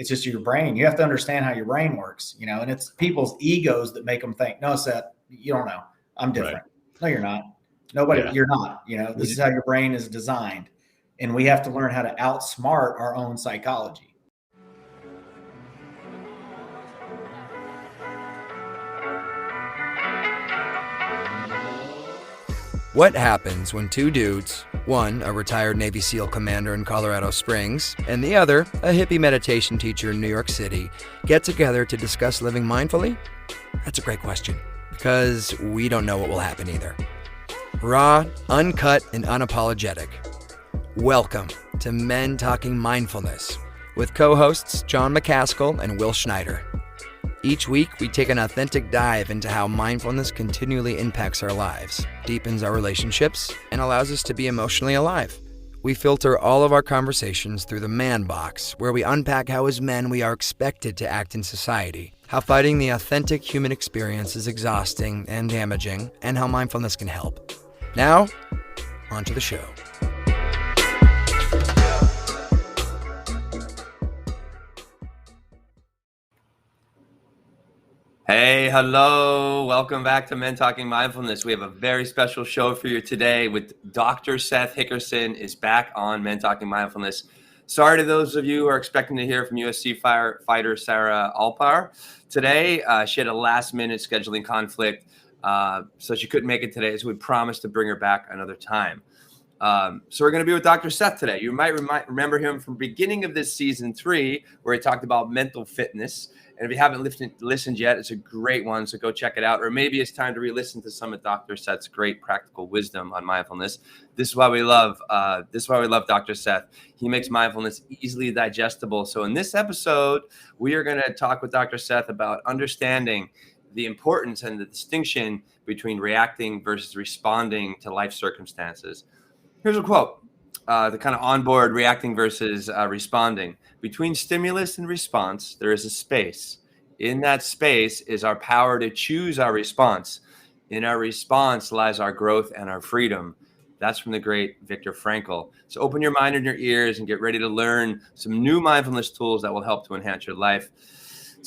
It's just your brain. You have to understand how your brain works, and it's people's egos that make them think, no, Seth, you don't know. I'm different. Right. No, you're not. Nobody, You're not. This is how your brain is designed. And we have to learn how to outsmart our own psychology. What happens when two dudes, one a retired Navy SEAL commander in Colorado Springs, and the other a hippie meditation teacher in New York City, get together to discuss living mindfully? That's a great question, because we don't know what will happen either. Raw, uncut, and unapologetic. Welcome to Men Talking Mindfulness with co-hosts John McCaskill and Will Schneider. Each week, we take an authentic dive into how mindfulness continually impacts our lives, deepens our relationships, and allows us to be emotionally alive. We filter all of our conversations through the man box, where we unpack how as men we are expected to act in society, how fighting the authentic human experience is exhausting and damaging, and how mindfulness can help. Now, on to the show. Hey, hello. Welcome back to Men Talking Mindfulness. We have a very special show for you today with Dr. Seth Hickerson is back on Men Talking Mindfulness. Sorry to those of you who are expecting to hear from USC fighter Sarah Alpar today. She had a last-minute scheduling conflict, so she couldn't make it today, so we promised to bring her back another time. So we're going to be with Dr. Seth today. You might remember him from beginning of this season 3, where he talked about mental fitness. And if you haven't listened yet, it's a great one, so go check it out. Or maybe it's time to re-listen to some of Dr. Seth's great practical wisdom on mindfulness. This is why we love Dr. Seth. He makes mindfulness easily digestible. So in this episode, we are going to talk with Dr. Seth about understanding the importance and the distinction between reacting versus responding to life circumstances. Here's a quote, the kind of onboard reacting versus responding. Between stimulus and response, there is a space. In that space is our power to choose our response. In our response lies our growth and our freedom. That's from the great Viktor Frankl. So open your mind and your ears and get ready to learn some new mindfulness tools that will help to enhance your life.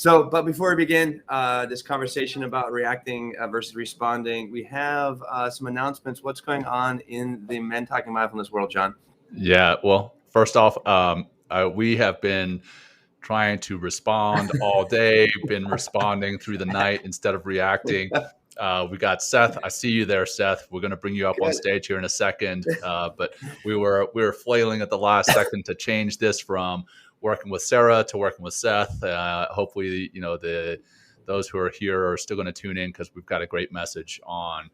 But before we begin this conversation about reacting versus responding, we have some announcements. What's going on in the Men Talking Mindfulness world, John? Yeah, well, first off, we have been trying to respond all day, been responding through the night instead of reacting. We got Seth. I see you there, Seth. We're going to bring you up on stage here in a second. But we were flailing at the last second to change this from working with Sarah to working with Seth. Hopefully, those who are here are still going to tune in, because we've got a great message on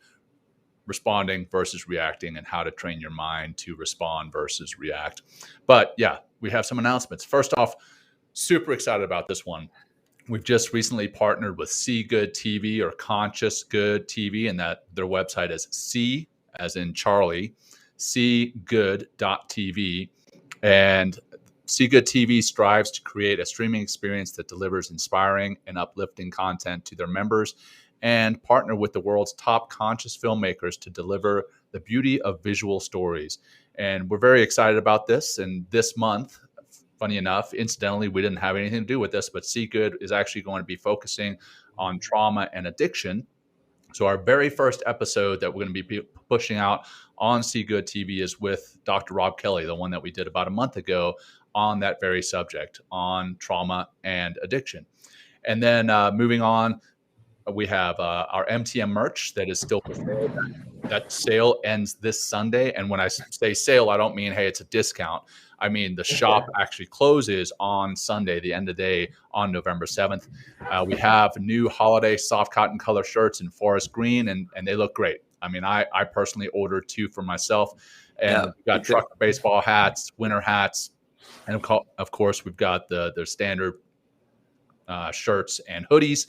responding versus reacting and how to train your mind to respond versus react. But yeah, we have some announcements. First off, super excited about this one. We've just recently partnered with See Good TV, or Conscious Good TV, and that their website is C as in Charlie, cgood.tv. And See Good TV strives to create a streaming experience that delivers inspiring and uplifting content to their members, and partner with the world's top conscious filmmakers to deliver the beauty of visual stories. And we're very excited about this. And this month, funny enough, incidentally, we didn't have anything to do with this, but See Good is actually going to be focusing on trauma and addiction. So our very first episode that we're going to be pushing out on See Good TV is with Dr. Rob Kelly, the one that we did about a month ago on that very subject, on trauma and addiction. And then moving on, we have our MTM merch that is still for sale. That sale ends this Sunday. And when I say sale, I don't mean, hey, it's a discount. I mean, the shop actually closes on Sunday, the end of the day, on November 7th. We have new holiday soft cotton color shirts in forest green, and they look great. I mean, I personally ordered 2 for myself. And we've got trucker baseball hats, winter hats. And of course, we've got the standard shirts and hoodies.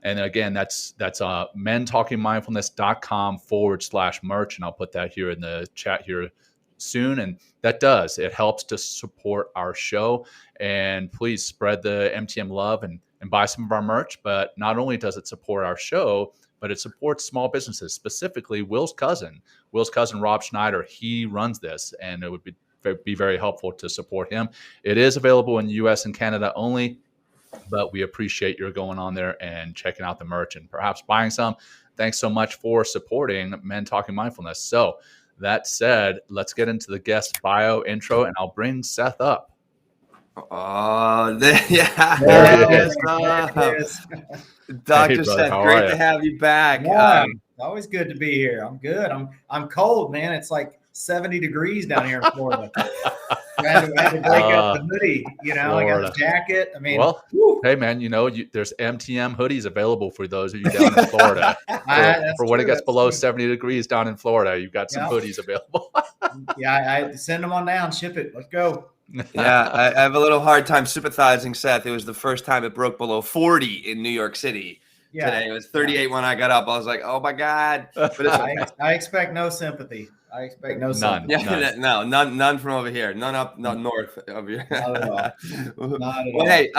And again, that's mentalkingmindfulness.com/merch. And I'll put that here in the chat here soon. And it helps to support our show. And please spread the MTM love and buy some of our merch. But not only does it support our show, but it supports small businesses, specifically Will's cousin, Rob Schneider. He runs this, and it would be very helpful to support him. It is available in the US and Canada only, but we appreciate your going on there and checking out the merch and perhaps buying some. Thanks so much for supporting Men Talking Mindfulness. So that said, let's get into the guest bio intro, and I'll bring Seth up. Oh, There it is. Dr. Seth, great to have you back. Always good to be here. I'm good. I'm cold, man. It's like 70 degrees down here in Florida. I had to break up the hoodie. Florida. I got the jacket. I mean, well, hey man, there's MTM hoodies available for those of you down in Florida. for when it gets below 70 degrees down in Florida, you've got some hoodies available. I send them on down, ship it. Let's go. Yeah, I have a little hard time sympathizing, Seth. It was the first time it broke below 40 in New York City. Today it was 38 when I got up. I was like, oh my God. But it's okay. I expect no sympathy. I expect no sympathy. None from over here. None up north over here. Not at all. Not at all. Hey,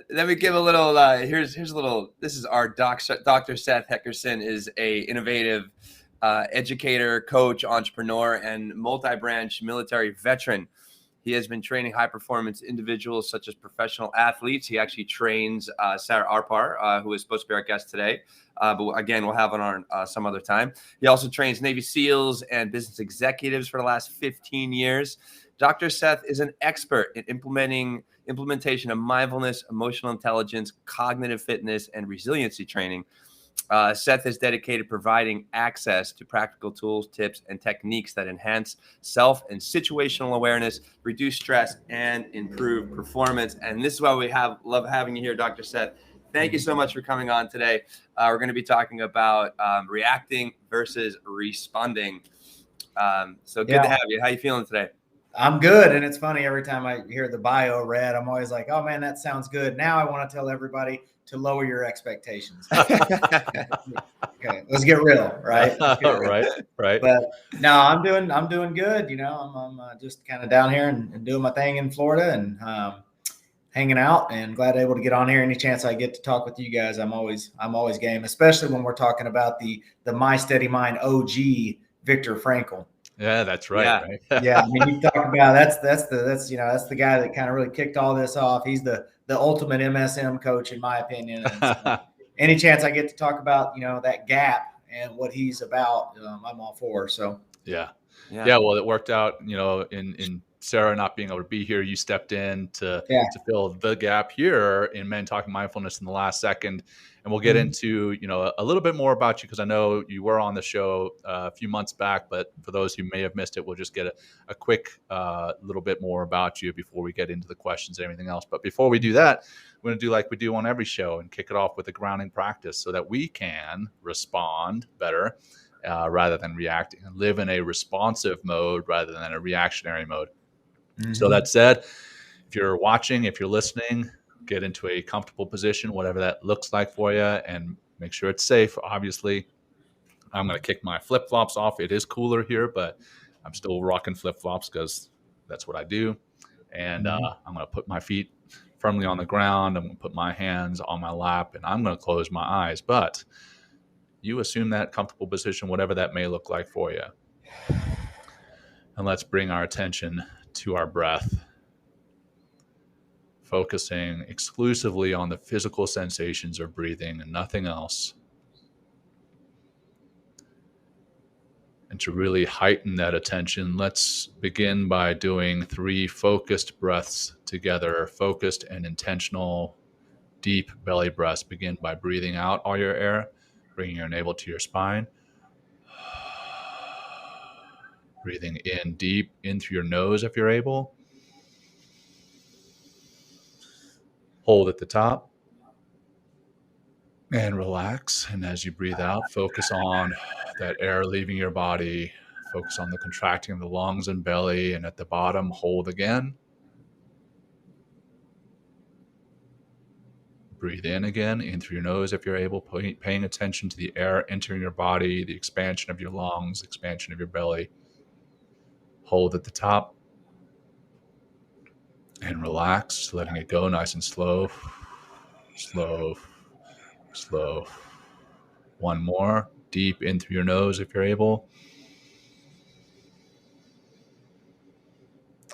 let me give a little. Here's a little. This is our Dr. Seth Hickerson is a innovative educator, coach, entrepreneur, and multi-branch military veteran. He has been training high-performance individuals such as professional athletes. He actually trains Sarah Arpar, who is supposed to be our guest today. But again, we'll have on some other time. He also trains Navy SEALs and business executives for the last 15 years. Dr. Seth is an expert in implementation of mindfulness, emotional intelligence, cognitive fitness, and resiliency training. Seth is dedicated to providing access to practical tools, tips, and techniques that enhance self and situational awareness, reduce stress, and improve performance. And this is why we love having you here, Dr. Seth. Thank you so much for coming on today. We're going to be talking about reacting versus responding. So good to have you. How you feeling today? I'm good. And it's funny, every time I hear the bio read, I'm always like, oh man, that sounds good. Now I want to tell everybody to lower your expectations. Okay, let's get real, right? Right. But no, I'm doing good. I'm just kind of down here and doing my thing in Florida and hanging out, and glad able to get on here. Any chance I get to talk with you guys, I'm always game, especially when we're talking about the My Steady Mind OG Viktor Frankl. Yeah, that's right. Yeah. Right? Yeah. I mean, you talk about that's the guy that kind of really kicked all this off. He's the ultimate MSM coach, in my opinion. And so any chance I get to talk about, that gap and what he's about, I'm all for. So yeah. Well, it worked out, in Sarah not being able to be here, you stepped in to fill the gap here in Men Talking Mindfulness in the last second. And we'll get into, a little bit more about you, because I know you were on the show a few months back, but for those who may have missed it, we'll just get a quick little bit more about you before we get into the questions and everything else. But before we do that, we're going to do like we do on every show and kick it off with a grounding practice so that we can respond better rather than react, and live in a responsive mode rather than a reactionary mode. So that said, if you're watching, if you're listening, get into a comfortable position, whatever that looks like for you, and make sure it's safe. Obviously, I'm going to kick my flip-flops off. It is cooler here, but I'm still rocking flip-flops because that's what I do. And I'm going to put my feet firmly on the ground. I'm going to put my hands on my lap, and I'm going to close my eyes. But you assume that comfortable position, whatever that may look like for you. And let's bring our attention to our breath, focusing exclusively on the physical sensations of breathing and nothing else. And to really heighten that attention, let's begin by doing 3 focused breaths together, focused and intentional, deep belly breaths. Begin by breathing out all your air, bringing your navel to your spine. Breathing in deep, in through your nose if you're able. Hold at the top and relax. And as you breathe out, focus on that air leaving your body. Focus on the contracting of the lungs and belly. And at the bottom, hold again. Breathe in again, in through your nose if you're able, paying attention to the air entering your body, the expansion of your lungs, expansion of your belly. Hold at the top and relax, letting it go nice and slow. Slow. One more. Deep in through your nose if you're able.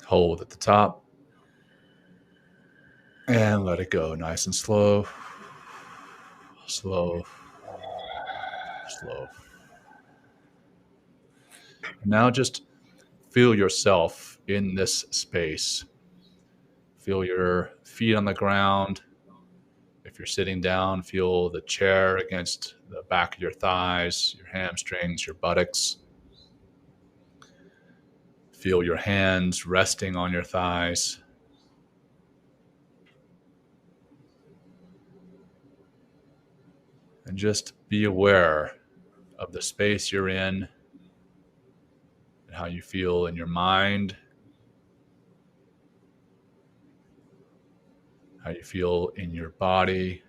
Hold at the top. And let it go. Nice and slow. Slow. Slow. Now just feel yourself in this space. Feel your feet on the ground. If you're sitting down, feel the chair against the back of your thighs, your hamstrings, your buttocks. Feel your hands resting on your thighs. And just be aware of the space you're in and how you feel in your mind, how you feel in your body,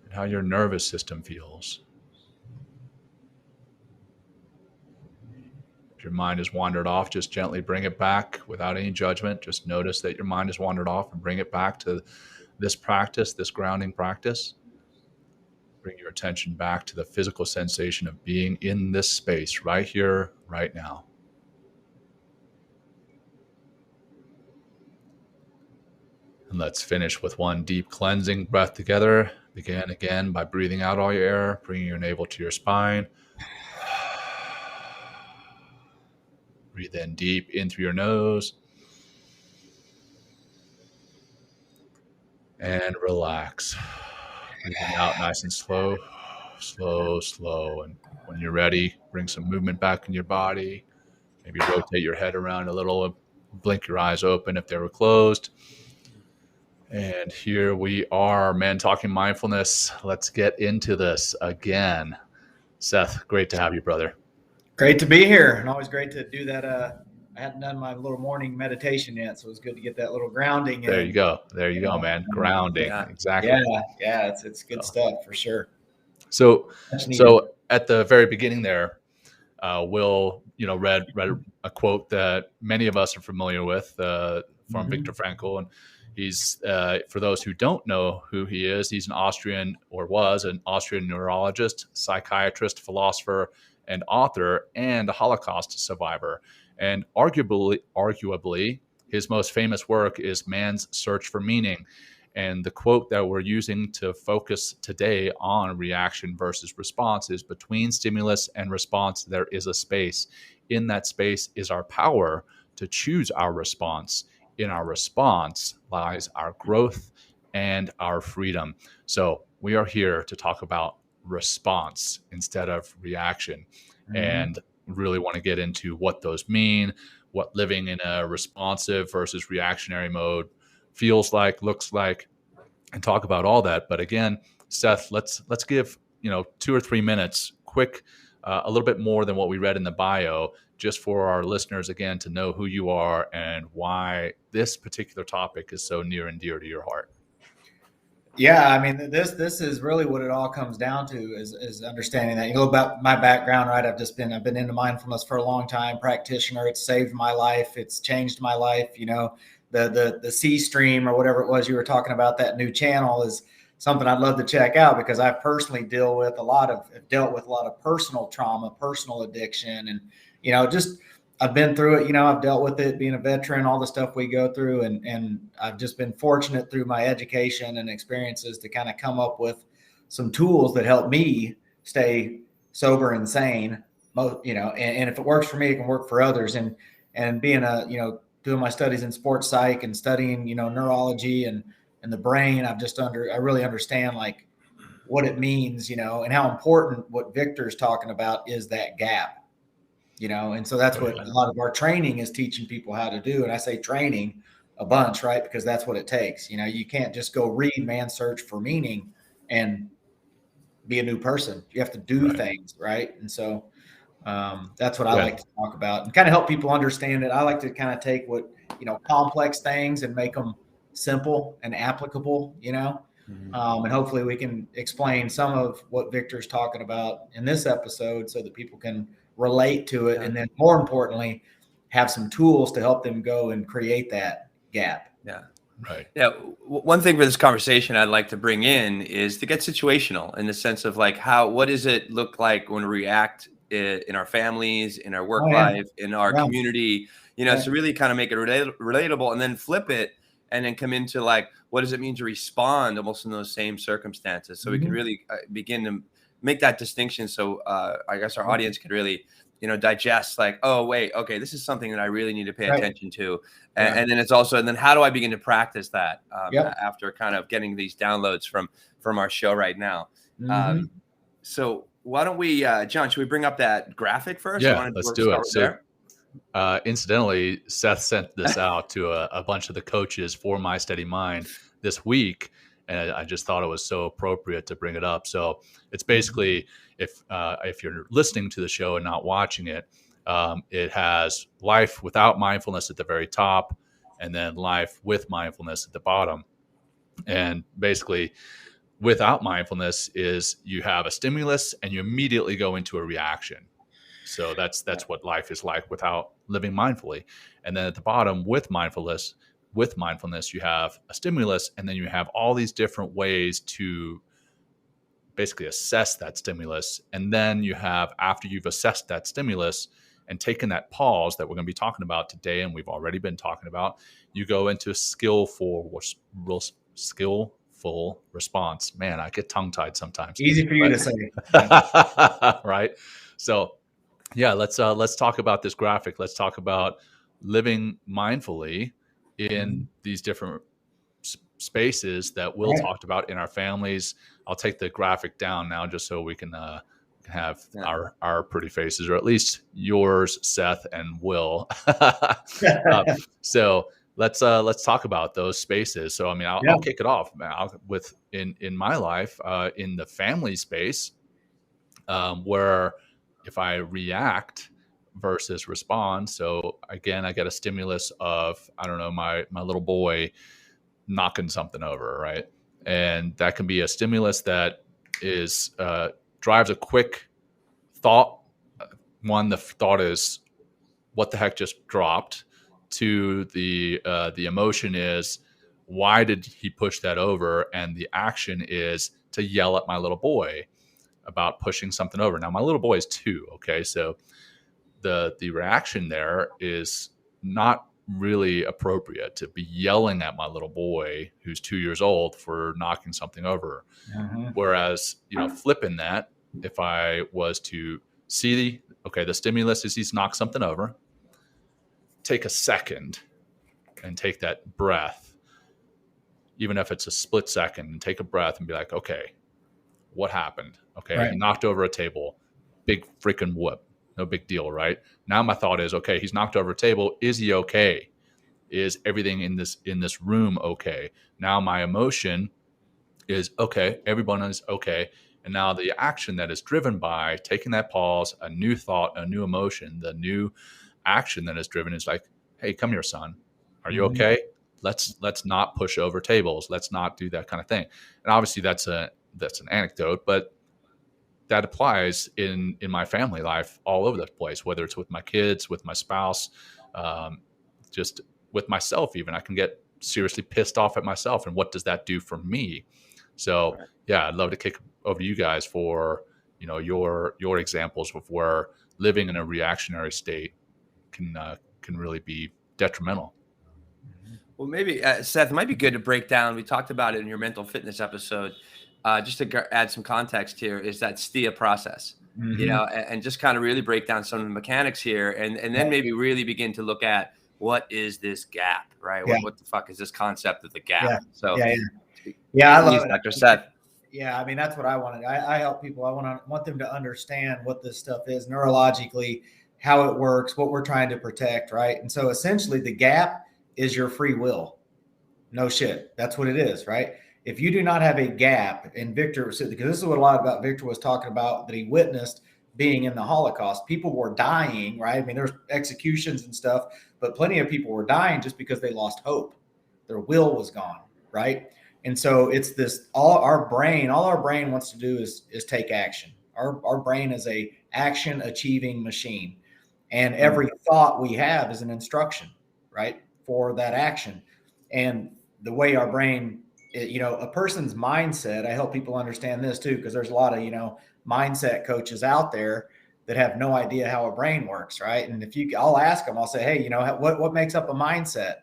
and how your nervous system feels. If your mind has wandered off, just gently bring it back without any judgment. Just notice that your mind has wandered off and bring it back to this practice, this grounding practice. Bring your attention back to the physical sensation of being in this space right here, right now. And let's finish with one deep cleansing breath together. Begin again by breathing out all your air, bringing your navel to your spine. Breathe in deep in through your nose. And relax. Breathing out nice and slow, slow, slow. And when you're ready, bring some movement back in your body. Maybe rotate your head around a little, blink your eyes open if they were closed. And here we are, Man Talking Mindfulness. Let's get into this again. Seth, great to have you, brother. Great to be here, and always great to do that. I hadn't done my little morning meditation yet, so it was good to get that little grounding in. There you go. There you go, man. Grounding. Yeah. Exactly. Yeah, it's good stuff for sure. So at the very beginning there, Will, read a quote that many of us are familiar with from Viktor Frankl, and he's for those who don't know who he is, he's was an Austrian neurologist, psychiatrist, philosopher, and author, and a Holocaust survivor. And arguably, his most famous work is Man's Search for Meaning. And the quote that we're using to focus today on reaction versus response is, between stimulus and response, there is a space. In that space is our power to choose our response. In our response lies our growth and our freedom. So we are here to talk about response instead of reaction, and really want to get into what those mean, what living in a responsive versus reactionary mode feels like, looks like, and talk about all that. But again, Seth, let's give 2 or 3 minutes, quick, a little bit more than what we read in the bio, just for our listeners again to know who you are and why this particular topic is so near and dear to your heart. Yeah, I mean, this is really what it all comes down to is understanding that. About my background, right? I've been into mindfulness for a long time, practitioner. It's saved my life. It's changed my life. The C stream or whatever it was you were talking about, that new channel, is something I'd love to check out, because I personally dealt with a lot of personal trauma, personal addiction, and just I've been through it. I've dealt with it, being a veteran, all the stuff we go through. And I've just been fortunate through my education and experiences to kind of come up with some tools that help me stay sober and sane. And if it works for me, it can work for others. And being doing my studies in sports psych and studying, neurology and the brain, I really understand like what it means, and how important what Viktor's talking about is that gap. And so that's what a lot of our training is teaching people how to do. And I say training a bunch, right? Because that's what it takes. You can't just go read Man's Search for Meaning and be a new person. You have to do things, right? And so that's what I like to talk about and kind of help people understand it. I like to kind of take what, complex things and make them simple and applicable, and hopefully we can explain some of what Viktor's talking about in this episode so that people can relate to it. And then more importantly, have some tools to help them go and create that gap. Yeah. Right. Yeah. One thing for this conversation I'd like to bring in is to get situational in the sense of like what does it look like when we react in our families, in our work life, in our community, to really kind of make it relatable, and then flip it and then come into like, what does it mean to respond almost in those same circumstances? So we can really begin to make that distinction. So I guess our audience could really, digest like, oh, wait, okay, this is something that I really need to pay attention to. And then it's also, and then how do I begin to practice that after kind of getting these downloads from our show right now? So why don't we, John, should we bring up that graphic first? Yeah, let's do it. So incidentally, Seth sent this out to a bunch of the coaches for My Steady Mind this week. And I just thought it was so appropriate to bring it up. So it's basically, if you're listening to the show and not watching it, it has life without mindfulness at the very top, and then life with mindfulness at the bottom. And basically, without mindfulness is you have a stimulus and you immediately go into a reaction. So that's what life is like without living mindfully. And then at the bottom, with mindfulness, you have a stimulus, and then you have all these different ways to basically assess that stimulus. And then you have, after you've assessed that stimulus and taken that pause that we're going to be talking about today, and we've already been talking about, you go into skillful response. Man, I get tongue-tied sometimes. Easy for you to say. Right? So yeah, let's talk about this graphic. Let's talk about living mindfully in these different spaces that Will talked about in our families. I'll take the graphic down now just so we can have our pretty faces, or at least yours, Seth, and Will. So let's talk about those spaces. So I mean, I'll kick it off with in my life, in the family space, where if I react versus respond. So again, I get a stimulus of, I don't know, my little boy knocking something over, right? And that can be a stimulus that is drives a quick thought. One, the thought is, what the heck just dropped? To the emotion is, why did he push that over? And the action is to yell at my little boy about pushing something over. Now, my little boy is 2. Okay. So the reaction there is not really appropriate to be yelling at my little boy who's 2 years old for knocking something over. Whereas, flipping that, if I was to see the stimulus is he's knocked something over, take a second and take that breath, even if it's a split second, and take a breath and be like, okay, what happened? Okay. He knocked over a table, big freaking whoop. No big deal, right? Now my thought is, okay, he's knocked over a table. Is he okay? Is everything in this room okay? Now my emotion is, okay, everyone is okay. And now the action that is driven by taking that pause, a new thought, a new emotion, the new action that is driven is like, hey, come here, son. Are you okay? Let's not push over tables. Let's not do that kind of thing. And obviously that's an anecdote, but that applies in my family life all over the place, whether it's with my kids, with my spouse, just with myself even. I can get seriously pissed off at myself, and what does that do for me? So yeah, I'd love to kick over you guys for your examples of where living in a reactionary state can really be detrimental. Well, maybe Seth, it might be good to break down. We talked about it in your mental fitness episode. Just to add some context here, is that STEA process, and just kind of really break down some of the mechanics here, and then maybe really begin to look at what is this gap, right? What the fuck is this concept of the gap? So I love it, Dr. Seth. Yeah, I mean, that's what I wanted. I help people. I want them to understand what this stuff is neurologically, how it works, what we're trying to protect, right? And so essentially the gap is your free will. No shit. That's what it is, right? If you do not have a gap, and Viktor said, because this is what a lot about Viktor was talking about, that he witnessed being in the Holocaust. People were dying, right? I mean, there's executions and stuff, but plenty of people were dying just because they lost hope. Their will was gone, right? And so it's this, all our brain wants to do is take action. Our brain is a action achieving machine. And every thought we have is an instruction, right, for that action. And the way our brain, a person's mindset, I help people understand this too, because there's a lot of, mindset coaches out there that have no idea how a brain works, right? And I'll ask them, I'll say, hey, what makes up a mindset?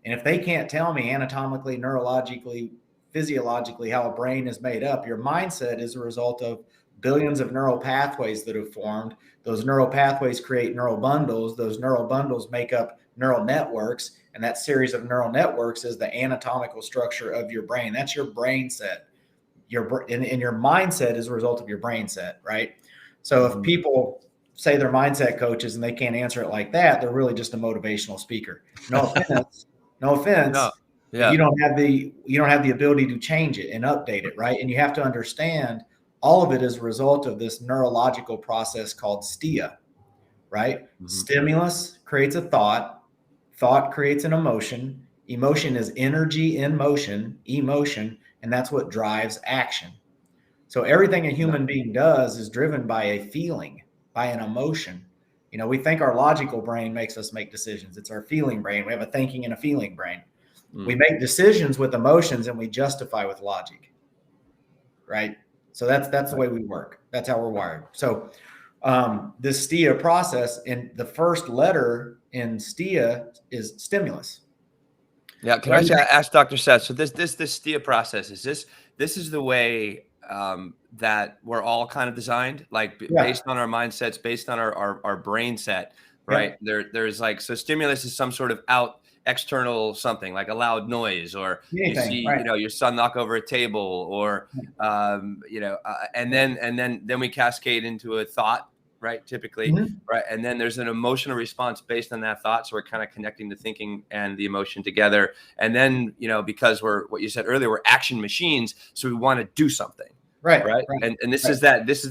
And if they can't tell me anatomically, neurologically, physiologically how a brain is made up, your mindset is a result of billions of neural pathways that have formed. Those neural pathways create neural bundles. Those neural bundles make up neural networks. And that series of neural networks is the anatomical structure of your brain. That's your brain set. And your mindset is a result of your brain set, right? So if people say they're mindset coaches and they can't answer it like that, they're really just a motivational speaker. No offense. No offense. No. Yeah. You don't have the ability to change it and update it, right? And you have to understand all of it is a result of this neurological process called STEA, right? Mm-hmm. Stimulus creates a thought creates an emotion. Emotion is energy in motion, emotion, and that's what drives action. So everything a human being does is driven by a feeling, by an emotion. We think our logical brain makes us make decisions. It's our feeling brain. We have a thinking and a feeling brain. We make decisions with emotions and we justify with logic, right? So that's the way we work. That's how we're wired. So this STEA process, and the first letter in STEA is stimulus. Yeah. Can I ask Dr. Seth? So this STEA process, this is the way that we're all kind of designed, like based on our mindsets, based on our brain set, right? Yeah. There's like, so stimulus is some sort of external something, like a loud noise, or anything, you see, your son knock over a table, or and then we cascade into a thought, right? Typically, right? And then there's an emotional response based on that thought. So we're kind of connecting the thinking and the emotion together. And then, because what you said earlier, we're action machines. So we want to do something. Right. And this is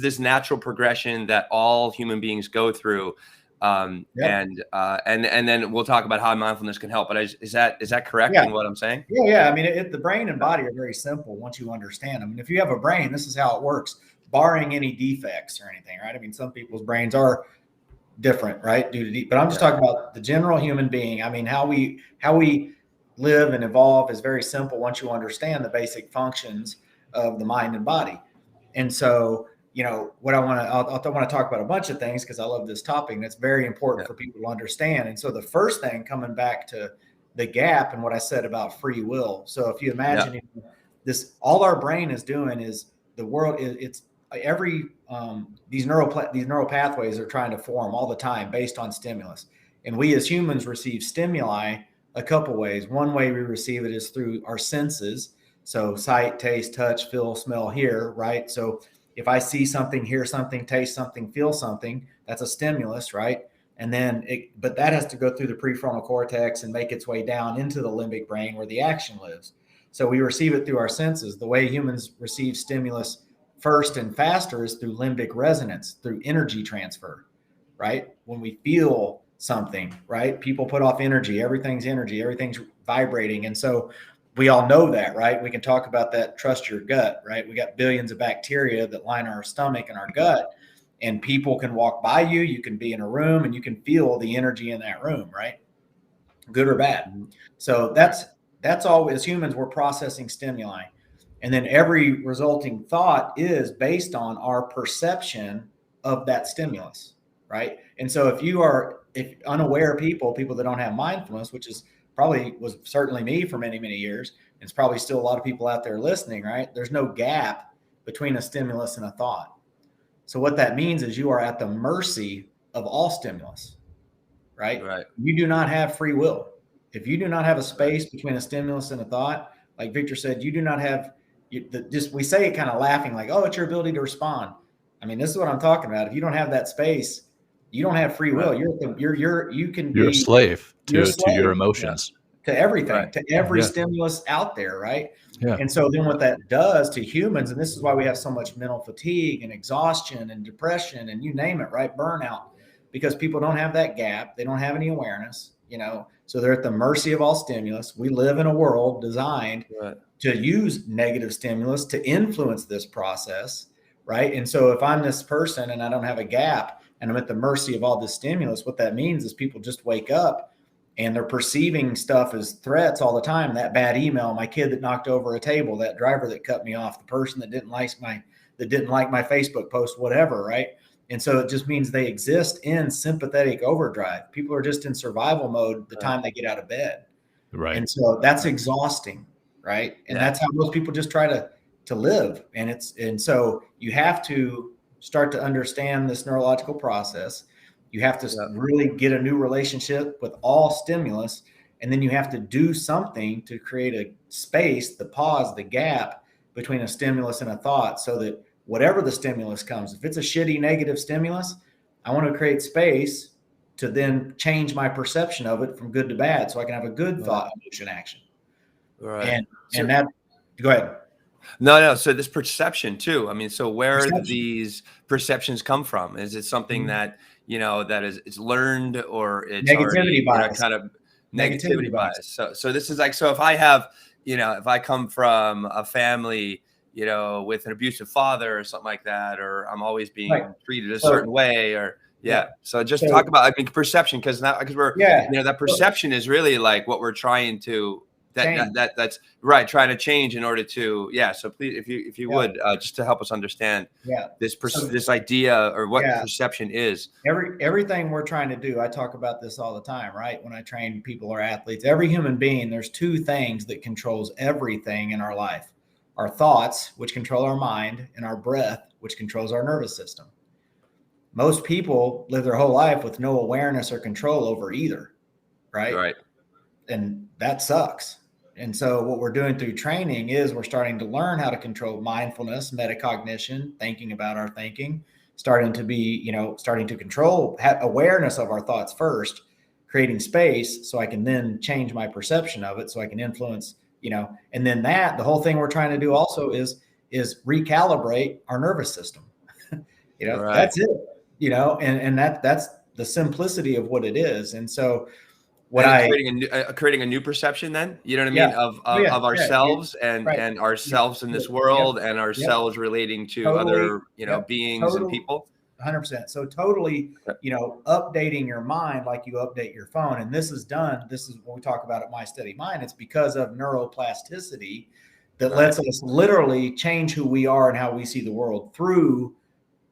this natural progression that all human beings go through. And then we'll talk about how mindfulness can help. But is that correct in what I'm saying? Yeah. I mean, the brain and body are very simple once you understand them. And if you have a brain, this is how it works, barring any defects or anything, right? I mean, some people's brains are different, right? But I'm just talking about the general human being. I mean, how we live and evolve is very simple once you understand the basic functions of the mind and body. And so, what I want to talk about a bunch of things because I love this topic and it's very important for people to understand. And so the first thing, coming back to the gap and what I said about free will. So if you imagine this, all our brain is doing is the world. It's these neural pathways are trying to form all the time based on stimulus. And we as humans receive stimuli a couple ways. One way we receive it is through our senses. So sight, taste, touch, feel, smell, hear, right? So if I see something, hear something, taste something, feel something, that's a stimulus, right? And then, but that has to go through the prefrontal cortex and make its way down into the limbic brain where the action lives. So we receive it through our senses. The way humans receive stimulus first and faster is through limbic resonance, through energy transfer, right? When we feel something, right? People put off energy, everything's vibrating. And so we all know that, right? We can talk about that. Trust your gut, right? We got billions of bacteria that line our stomach and our gut, and people can walk by you. You can be in a room and you can feel the energy in that room, right? Good or bad. So that's all. As humans, we're processing stimuli. And then every resulting thought is based on our perception of that stimulus, right? And so if unaware people that don't have mindfulness, which is was certainly me for many, many years. It's probably still a lot of people out there listening, right? There's no gap between a stimulus and a thought. So what that means is you are at the mercy of all stimulus, right? You do not have free will. If you do not have a space between a stimulus and a thought, like Viktor said, you do not have we say it kind of laughing, like, oh, it's your ability to respond. I mean, this is what I'm talking about. If you don't have that space, you don't have free will. You're a slave to your emotions, to everything, to every stimulus out there, right? Yeah. And so then what that does to humans, and this is why we have so much mental fatigue and exhaustion and depression and you name it, right? Burnout, because people don't have that gap. They don't have any awareness, so they're at the mercy of all stimulus. We live in a world designed to use negative stimulus to influence this process, right? And so if I'm this person and I don't have a gap, and I'm at the mercy of all this stimulus, what that means is people just wake up and they're perceiving stuff as threats all the time. That bad email, my kid that knocked over a table, that driver that cut me off, the person that didn't like my Facebook post, whatever, right? And so it just means they exist in sympathetic overdrive. People are just in survival mode the time they get out of bed. Right. And so that's exhausting, right? And that's how most people just try to live. And so you have to start to understand this neurological process. You have to really get a new relationship with all stimulus. And then you have to do something to create a space, the pause, the gap between a stimulus and a thought, so that whatever the stimulus comes, if it's a shitty negative stimulus, I want to create space to then change my perception of it from good to bad, so I can have a good thought, emotion, action. Right. And that, go ahead. No. So this perception too. I mean, so where these perceptions come from? Is it something that, that is learned, or it's negativity already, bias? Kind of negativity bias. So this is like, so if I have, if I come from a family, with an abusive father or something like that, or I'm always being treated a certain way, or So just talk about, perception, because we're, that perception is really like what we're trying to, that's right, trying to change in order to, So please, if you would, just to help us understand this idea, or what perception is. Everything we're trying to do, I talk about this all the time, right? When I train people or athletes, every human being, there's two things that controls everything in our life: our thoughts, which control our mind, and our breath, which controls our nervous system. Most people live their whole life with no awareness or control over either, right? Right. And that sucks. And so what we're doing through training is we're starting to learn how to control mindfulness, metacognition, thinking about our thinking, starting to control, have awareness of our thoughts first, creating space so I can then change my perception of it, so I can influence, and then the whole thing we're trying to do also is recalibrate our nervous system. That's it, and that's the simplicity of what it is. And so creating a new perception, then, you know what I mean, of ourselves and ourselves in this world, and ourselves relating to other beings and people. 100%. So totally, updating your mind like you update your phone. And this is what we talk about at My Steady Mind. It's because of neuroplasticity that lets us literally change who we are and how we see the world through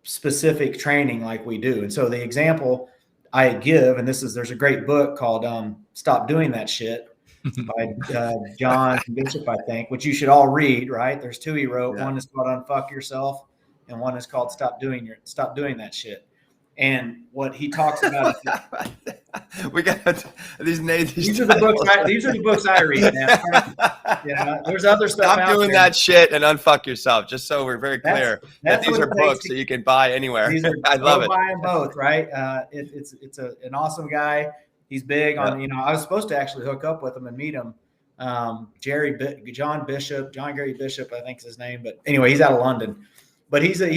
specific training like we do. And so the example I give, and there's a great book called Stop Doing That Shit by John Bishop, I think, which you should all read, right? There's two he wrote. One is called Unfuck Yourself, and one is called Stop Doing That Shit. And what he talks about we got these names. These are the books I read now. There's other stuff. Stop doing that shit and unfuck yourself. Just so we're very clear that these are books that you can buy anywhere. I love it. Buy them both, right? It's an awesome guy. He's big on. I was supposed to actually hook up with him and meet him. John Gary Bishop, I think is his name. But anyway, he's out of London. But he's an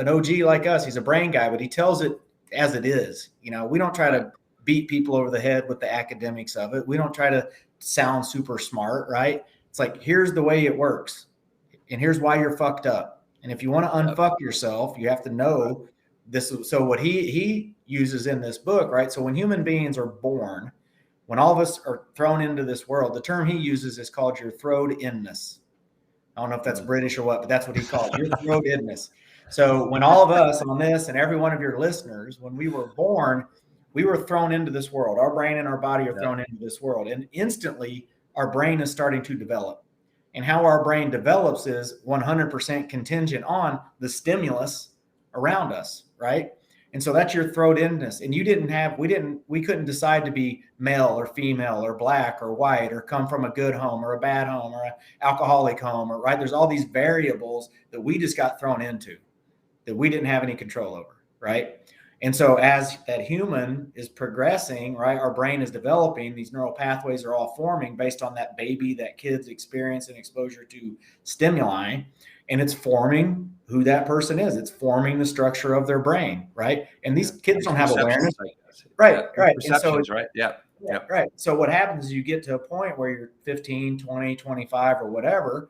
OG like us. He's a brain guy, but he tells it as it is. We don't try to beat people over the head with the academics of it. We don't try to sound super smart, right? It's like, here's the way it works, and here's why you're fucked up. And if you want to unfuck yourself, you have to know this. So what he uses in this book, right? So when human beings are born, when all of us are thrown into this world, the term he uses is called your throwed-inness. I don't know if that's British or what, but that's what he called it, your throwed-inness. So when all of us on this and every one of your listeners, when we were born, we were thrown into this world. Our brain and our body are thrown into this world. And instantly, our brain is starting to develop. And how our brain develops is 100% contingent on the stimulus around us, right? And so that's your throwed-inness. And we couldn't decide to be male or female or black or white or come from a good home or a bad home or an alcoholic home, or right? There's all these variables that we just got thrown into that we didn't have any control over, right? And so as that human is progressing, right, our brain is developing, these neural pathways are all forming based on that kid's experience and exposure to stimuli, and it's forming who that person is. It's forming the structure of their brain, right? And these kids don't have awareness. Right. Perceptions, right? Yeah. Right. So what happens is you get to a point where you're 15, 20, 25 or whatever,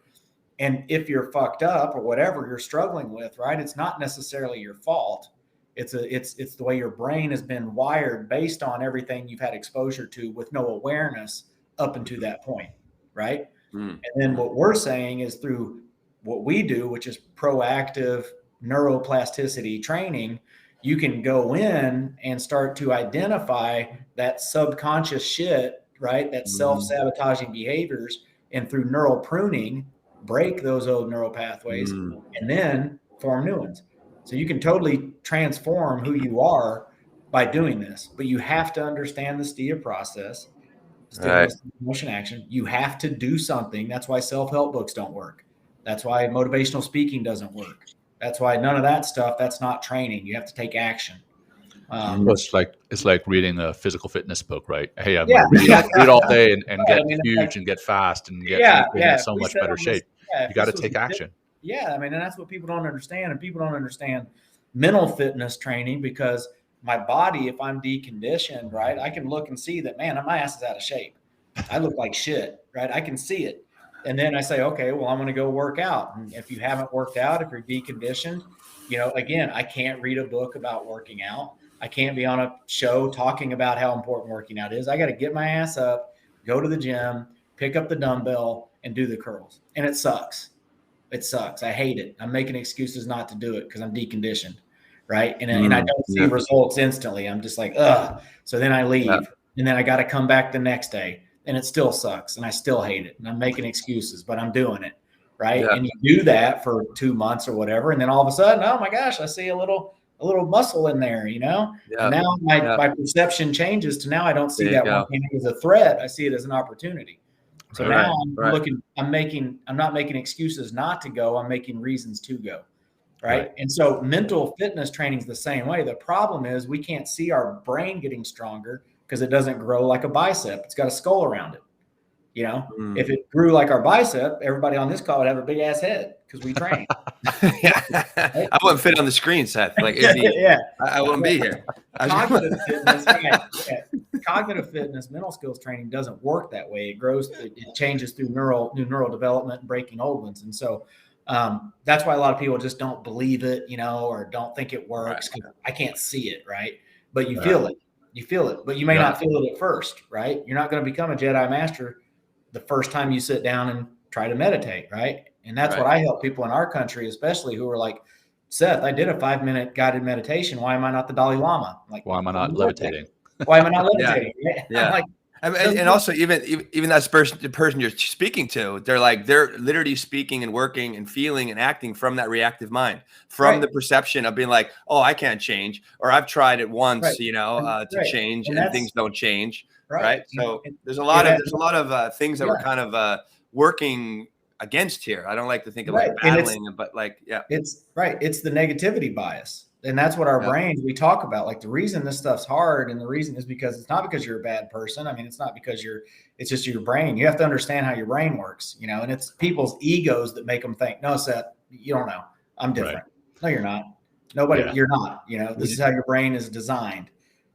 and if you're fucked up or whatever you're struggling with, right, it's not necessarily your fault. It's the way your brain has been wired based on everything you've had exposure to with no awareness up until that point, right? And then what we're saying is through what we do, which is proactive neuroplasticity training, you can go in and start to identify that subconscious shit, right? That self-sabotaging behaviors, and through neural pruning, break those old neural pathways and then form new ones. So you can totally transform who you are by doing this, but you have to understand the STEA process, stimulus, motion, action. You have to do something. That's why self-help books don't work. That's why motivational speaking doesn't work. That's why none of that stuff, that's not training. You have to take action. Well, it's like reading a physical fitness book, right? Hey, I'm going to read all day and get huge and get fast and get in so much better shape. You got to take action. Yeah, I mean, and that's what people don't understand. And people don't understand mental fitness training, because my body, if I'm deconditioned, right, I can look and see that, man, my ass is out of shape. I look like shit, right? I can see it. And then I say, okay, well, I'm going to go work out. And if you haven't worked out, if you're deconditioned, again, I can't read a book about working out. I can't be on a show talking about how important working out is. I got to get my ass up, go to the gym, pick up the dumbbell, and do the curls. And it sucks. It sucks. I hate it. I'm making excuses not to do it because I'm deconditioned, right? And I don't see results instantly. I'm just like, ugh. So then I leave, and then I got to come back the next day, and it still sucks, and I still hate it. And I'm making excuses, but I'm doing it, right? And you do that for 2 months or whatever, and then all of a sudden, oh my gosh, I see a little muscle in there, And now my perception changes to, now I don't see that one thing as a threat. I see it as an opportunity. So now I'm not making excuses not to go. I'm making reasons to go. Right. And so mental fitness training is the same way. The problem is we can't see our brain getting stronger because it doesn't grow like a bicep. It's got a skull around it. If it grew like our bicep, everybody on this call would have a big ass head because we train. I wouldn't fit on the screen, Seth. Like, I wouldn't be here. Cognitive fitness, mental skills training doesn't work that way. It grows, it changes through new neural development and breaking old ones. And so that's why a lot of people just don't believe it, or don't think it works, because I can't see it, right? But you feel it. You feel it, but you may not feel it at first, right? You're not going to become a Jedi master the first time you sit down and try to meditate, right? And that's what I help people in our country, especially, who are like, Seth, I did a 5-minute guided meditation. Why am I not the Dalai Lama? Like, why am I not levitating? Why am I not levitating? Yeah. Like, and also even that the person you're speaking to, they're literally speaking and working and feeling and acting from that reactive mind, from the perception of being like, oh, I can't change, or I've tried it once, to change, and things don't change. Right. So there's a lot of things that we're kind of working against here. I don't like to think of like battling, but it's the negativity bias. And that's what our brains, we talk about. Like, the reason this stuff's hard, and the reason is because it's not because you're a bad person. I mean, it's not because it's just your brain. You have to understand how your brain works, and it's people's egos that make them think, no, Seth, you don't know. I'm different. Right. No, you're not. You're not, this is how your brain is designed.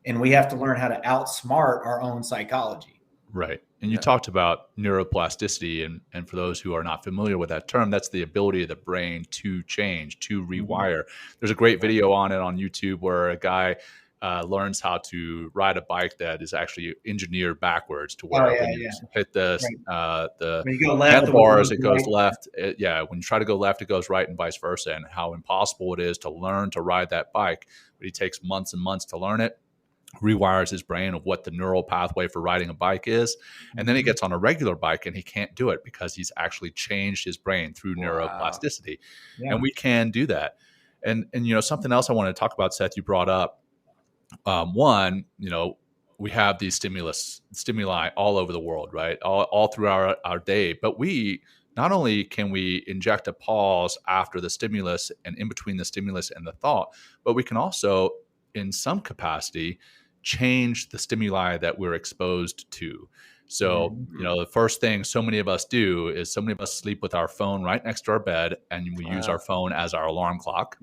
And we have to learn how to outsmart our own psychology. Right. And you talked about neuroplasticity. And for those who are not familiar with that term, that's the ability of the brain to change, to rewire. There's a great video on it on YouTube where a guy learns how to ride a bike that is actually engineered backwards, to where when you hit the handlebars, it goes left. When you try to go left, it goes right, and vice versa. And how impossible it is to learn to ride that bike. But he takes months and months to learn it, rewires his brain of what the neural pathway for riding a bike is. And then he gets on a regular bike and he can't do it because he's actually changed his brain through neuroplasticity. And we can do that. And something else I want to talk about, Seth, you brought up, we have these stimuli all over the world, right? All through our day, but not only can we inject a pause after the stimulus and in between the stimulus and the thought, but we can also, in some capacity, change the stimuli that we're exposed to. So, the first thing so many of us do is sleep with our phone right next to our bed, and we use our phone as our alarm clock.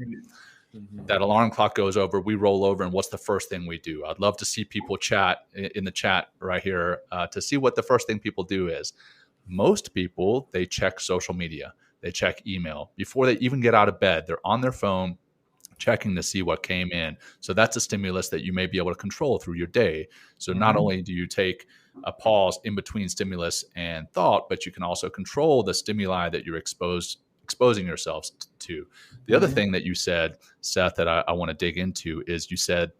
That alarm clock goes over, we roll over, and what's the first thing we do? I'd love to see people chat in the chat right here to see what the first thing people do is. Most people, they check social media, they check email. Before they even get out of bed, they're on their phone, checking to see what came in. So that's a stimulus that you may be able to control through your day. So not only do you take a pause in between stimulus and thought, but you can also control the stimuli that you're exposed exposing yourselves to. The other thing that you said, Seth, that I want to dig into is you said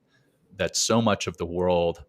that so much of the world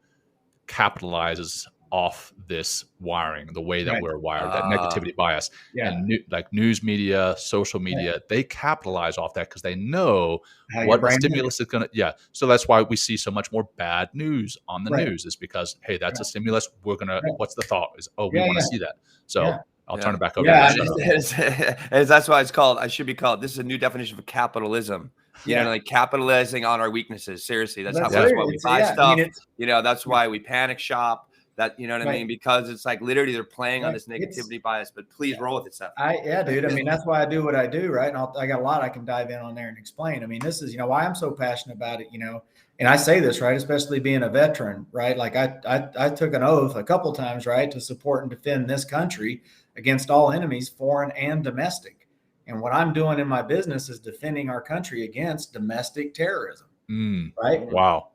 capitalizes off this wiring, the way that we're wired, that negativity bias. And like news media, social media, they capitalize off that because they know what the stimulus is going to. So that's why we see so much more bad news on the news, is because, hey, that's a stimulus. We're going to, what's the thought is, we want to see that. So I'll turn it back over to you. And that's why I should be called, this is a new definition of capitalism. You know, like capitalizing on our weaknesses. Seriously, that's why we buy stuff. I mean, that's why we panic shop. That, you know what I mean? Because it's like literally they're playing on this negativity bias. But please roll with it, Seth. Dude. I mean, that's why I do what I do, right? And I got a lot I can dive in on there and explain. I mean, this is, why I'm so passionate about it. And I say this, right, especially being a veteran, right? Like I took an oath a couple times, right, to support and defend this country against all enemies, foreign and domestic. And what I'm doing in my business is defending our country against domestic terrorism. Right? Wow.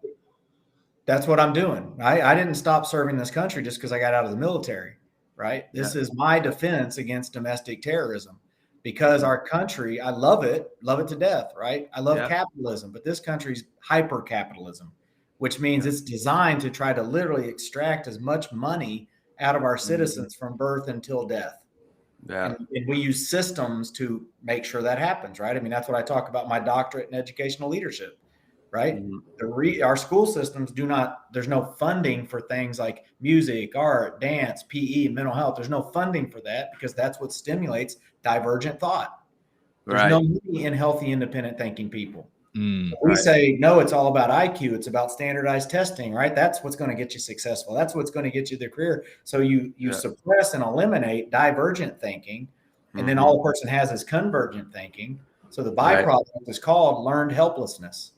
That's what I'm doing. I didn't stop serving this country just because I got out of the military, right? This is my defense against domestic terrorism, because our country, I love it to death, right? I love capitalism, but this country's hyper capitalism, which means it's designed to try to literally extract as much money out of our citizens from birth until death. And we use systems to make sure that happens, right? I mean, that's what I talk about my doctorate in educational leadership, right? Our school systems there's no funding for things like music, art, dance, PE, mental health. There's no funding for that because that's what stimulates divergent thought. There's no money in healthy, independent thinking people. We say, no, it's all about IQ. It's about standardized testing, right? That's what's going to get you successful. That's what's going to get you the career. So you suppress and eliminate divergent thinking. And then all a person has is convergent thinking. So the byproduct is called learned helplessness.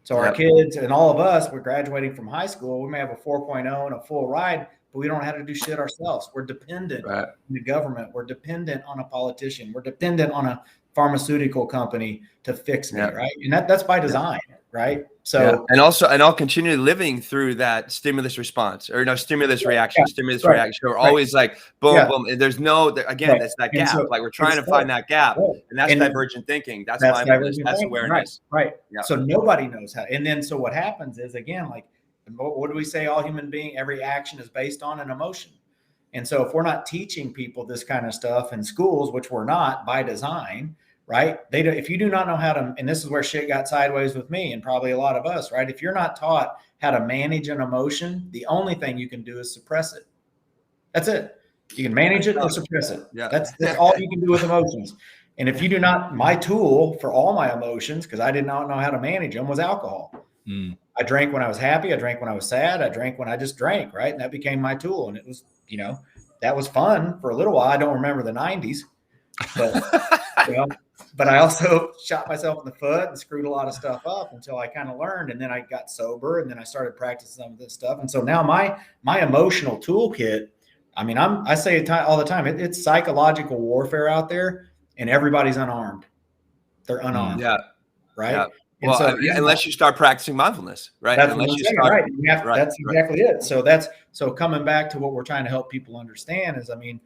So our kids and all of us, we're graduating from high school. We may have a 4.0 and a full ride, but we don't know how to do shit ourselves. We're dependent on the government. We're dependent on a politician. We're dependent on a pharmaceutical company to fix me, right? And that's by design, right? So and I'll continue living through that stimulus response or stimulus reaction. We're always like boom, boom. And there's it's that gap. So, like we're trying to find that gap, and that's divergent thinking. That's mindfulness. That's awareness. Right. So nobody knows how. And then so what happens is, again, like what do we say? All every action is based on an emotion. And so if we're not teaching people this kind of stuff in schools, which we're not by design, right? If you do not know how to, and this is where shit got sideways with me and probably a lot of us, right? If you're not taught how to manage an emotion, the only thing you can do is suppress it. That's it. You can manage it or suppress it. That's all you can do with emotions. And if you do not, my tool for all my emotions, because I did not know how to manage them, was alcohol. I drank when I was happy. I drank when I was sad. I drank when I just drank, right? And that became my tool. And it was, that was fun for a little while. I don't remember the 90s, but, but I also shot myself in the foot and screwed a lot of stuff up until I kind of learned. And then I got sober and then I started practicing some of this stuff. And so now my emotional toolkit, I mean, I say it all the time, it's psychological warfare out there and everybody's unarmed. They're unarmed. Right. Yeah. Well, so, unless you start practicing mindfulness, right? That's that's exactly it. So coming back to what we're trying to help people understand is, I mean,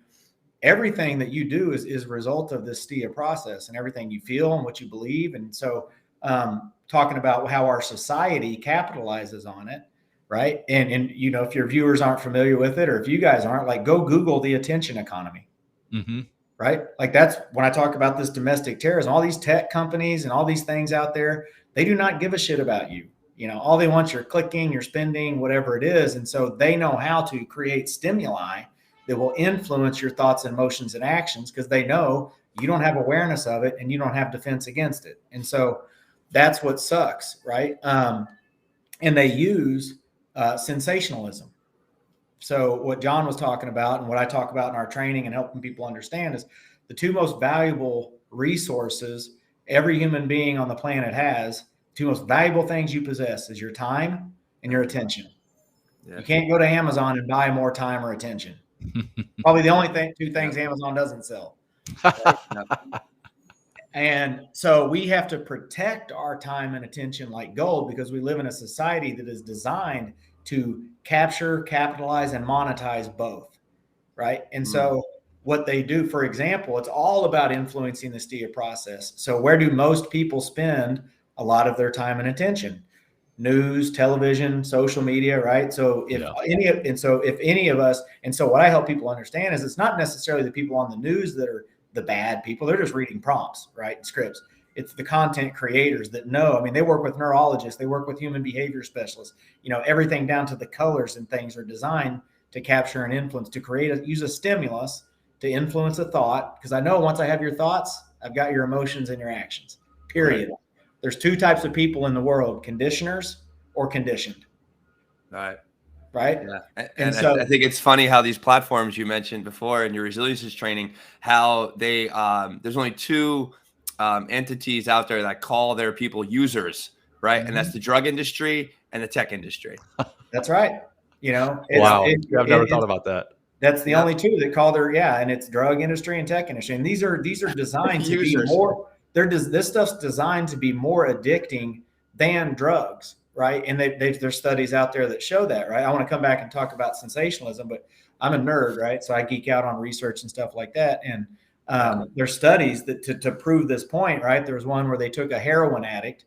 everything that you do is a result of this STEA process, and everything you feel and what you believe. And so talking about how our society capitalizes on it, right? And if your viewers aren't familiar with it, or if you guys aren't, like, go Google the attention economy. Right? Like, that's when I talk about this domestic terrorism, all these tech companies and all these things out there, they do not give a shit about you. All they want, your clicking, your spending, whatever it is. And so they know how to create stimuli that will influence your thoughts and emotions and actions, because they know you don't have awareness of it and you don't have defense against it. And so that's what sucks, right? And they use sensationalism. So what John was talking about and what I talk about in our training and helping people understand is the two most valuable resources every human being on the planet has. Two most valuable things you possess is your time and your attention. You can't go to Amazon and buy more time or attention. Probably the only two things Amazon doesn't sell. Right? And so we have to protect our time and attention like gold, because we live in a society that is designed to capture, capitalize, and monetize both. Right. And so what they do, for example, it's all about influencing the STEA process. So where do most people spend a lot of their time and attention? News, television, social media, right? So if any of us, and so what I help people understand is it's not necessarily the people on the news that are the bad people. They're just reading prompts, right? And scripts. It's the content creators that know. I mean, they work with neurologists, they work with human behavior specialists, everything down to the colors and things are designed to capture and influence, to use a stimulus to influence a thought. Because I know once I have your thoughts, I've got your emotions and your actions, period. Right. There's two types of people in the world, conditioners or conditioned. Right. Yeah. And so I think it's funny how these platforms you mentioned before in your resilience training, how they, there's only two entities out there that call their people users, right? Mm-hmm. And that's the drug industry and the tech industry. That's right. Wow. I've never thought about that. That's the only two that call and it's drug industry and tech industry. And these are designed to be more, this stuff's designed to be more addicting than drugs, right? And there's studies out there that show that, right? I want to come back and talk about sensationalism, but I'm a nerd, right? So I geek out on research and stuff like that. And there's studies that to prove this point, right? There was one where they took a heroin addict,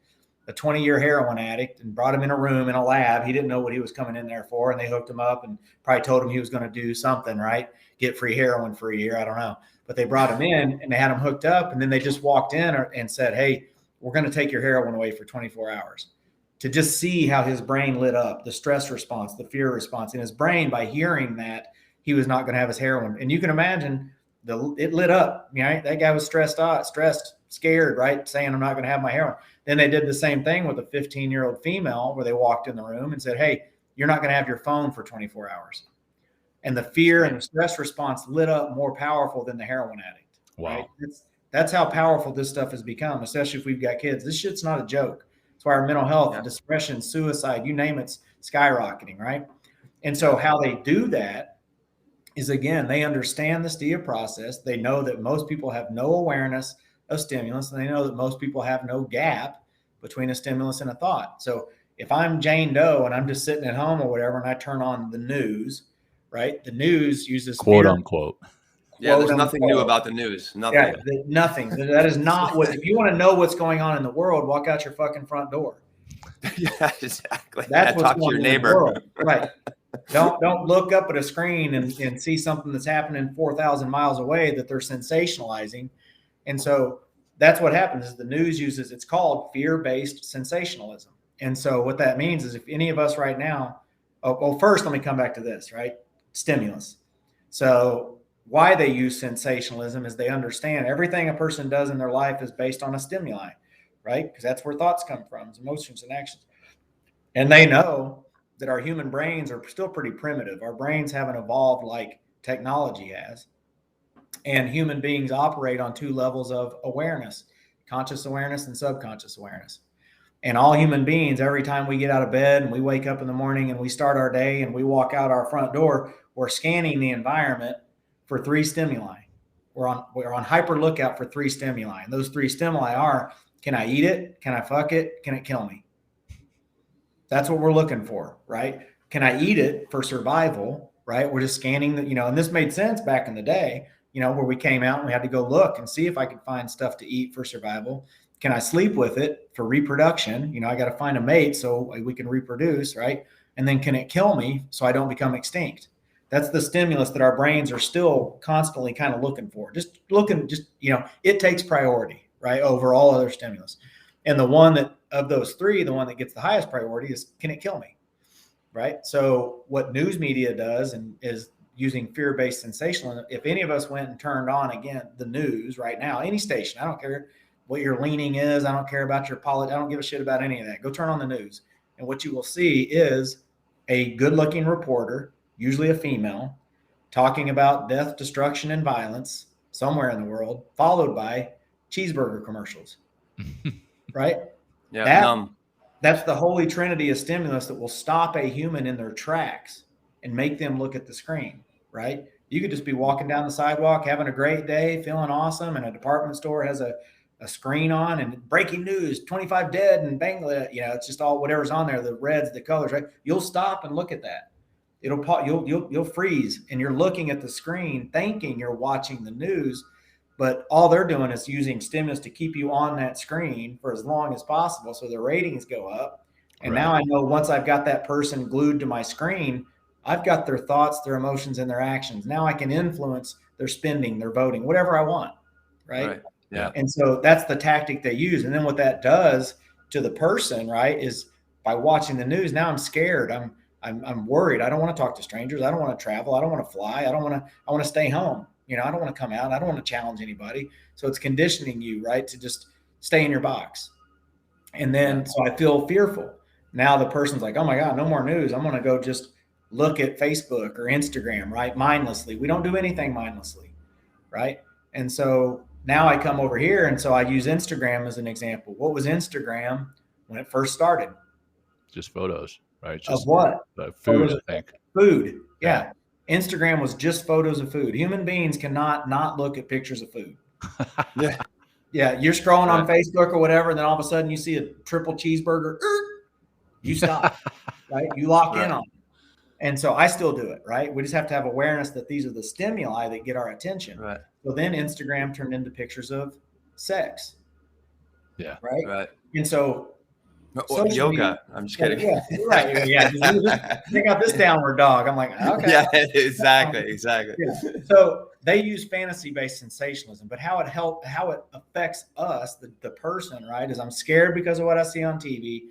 a 20-year heroin addict, and brought him in a room in a lab. He didn't know what he was coming in there for. And they hooked him up and probably told him he was going to do something, right? Get free heroin for a year. I don't know. But they brought him in and they had him hooked up. And then they just walked in and said, hey, we're going to take your heroin away for 24 hours to just see how his brain lit up, the stress response, the fear response in his brain by hearing that he was not going to have his heroin. And you can imagine it lit up. That guy was stressed, scared, right? Saying, I'm not going to have my heroin. Then they did the same thing with a 15-year-old female where they walked in the room and said, hey, you're not going to have your phone for 24 hours. And the fear and the stress response lit up more powerful than the heroin addict. Wow. Right? That's how powerful this stuff has become, especially if we've got kids. This shit's not a joke. That's why our mental health, depression, suicide, you name it's skyrocketing, right? And so how they do that is, again, they understand the STEA process. They know that most people have no awareness of stimulus, and they know that most people have no gap between a stimulus and a thought. So if I'm Jane Doe and I'm just sitting at home or whatever, and I turn on the news, right? The news uses quote unquote. Yeah, there's nothing new about the news. Nothing. Yeah, nothing. That is not what. If you want to know what's going on in the world, walk out your fucking front door. Yeah, exactly. That's what's talk to your neighbor. Right. Don't look up at a screen and see something that's happening 4,000 miles away that they're sensationalizing. And so that's what happens is the news it's called fear-based sensationalism. And so what that means is if any of us right now, first, let me come back to this, right? Stimulus. So why they use sensationalism is they understand everything a person does in their life is based on a stimuli, right? Because that's where thoughts come from, emotions and actions. And they know that our human brains are still pretty primitive. Our brains haven't evolved like technology has. And human beings operate on two levels of awareness, conscious awareness and subconscious awareness. And all human beings, every time we get out of bed and we wake up in the morning and we start our day and we walk out our front door, we're scanning the environment for three stimuli. We're on hyper lookout for three stimuli. And those three stimuli are, can I eat it? Can I fuck it? Can it kill me? That's what we're looking for, right? Can I eat it for survival, right? We're just scanning and this made sense back in the day, where we came out and we had to go look and see if I could find stuff to eat for survival. Can I sleep with it for reproduction? I got to find a mate so we can reproduce, right? And then can it kill me so I don't become extinct? That's the stimulus that our brains are still constantly kind of looking for. It takes priority, right, over all other stimulus. And the one that of those three, the one that gets the highest priority is, can it kill me? Right. So what news media does is using fear-based sensationalism. If any of us went and turned on again the news right now, any station, I don't care what your leaning is, I don't care about your politics, I don't give a shit about any of that. Go turn on the news. And what you will see is a good-looking reporter, usually a female, talking about death, destruction, and violence somewhere in the world, followed by cheeseburger commercials. Right? Yeah. That's the holy trinity of stimulus that will stop a human in their tracks and make them look at the screen, right? You could just be walking down the sidewalk, having a great day, feeling awesome, and a department store has a screen on and breaking news, 25 dead in Bangladesh. It's just all whatever's on there, the reds, the colors, right? You'll stop and look at that. you'll freeze, and you're looking at the screen thinking you're watching the news, but all they're doing is using stimulus to keep you on that screen for as long as possible, so the ratings go up. And now I know once I've got that person glued to my screen, I've got their thoughts, their emotions, and their actions. Now I can influence their spending, their voting, whatever I want, right? Yeah. And so that's the tactic they use. And then what that does to the person, right, is by watching the news, now I'm scared. I'm worried. I don't want to talk to strangers. I don't want to travel. I don't want to fly. I want to stay home. I don't want to come out. I don't want to challenge anybody. So it's conditioning you, right, to just stay in your box. And then, so I feel fearful. Now the person's like, oh my God, no more news. I'm going to go just look at Facebook or Instagram, right? Mindlessly. We don't do anything mindlessly, right? And so now I come over here, and so I use Instagram as an example. What was Instagram when it first started? Just photos, right? Just of what? Food, photos I think. Food. Yeah. Instagram was just photos of food. Human beings cannot not look at pictures of food. Yeah. You're scrolling on Facebook or whatever, and then all of a sudden you see a triple cheeseburger. You stop, right? You lock in on it. And so I still do it, right? We just have to have awareness that these are the stimuli that get our attention. Right. So then Instagram turned into pictures of sex. Yeah. Right. And so yoga. Media, I'm just kidding. Yeah. Right. Yeah. Check out this downward dog. I'm like, okay. Yeah, exactly. Yeah. So they use fantasy-based sensationalism, but how it affects us, the person, right, is I'm scared because of what I see on TV,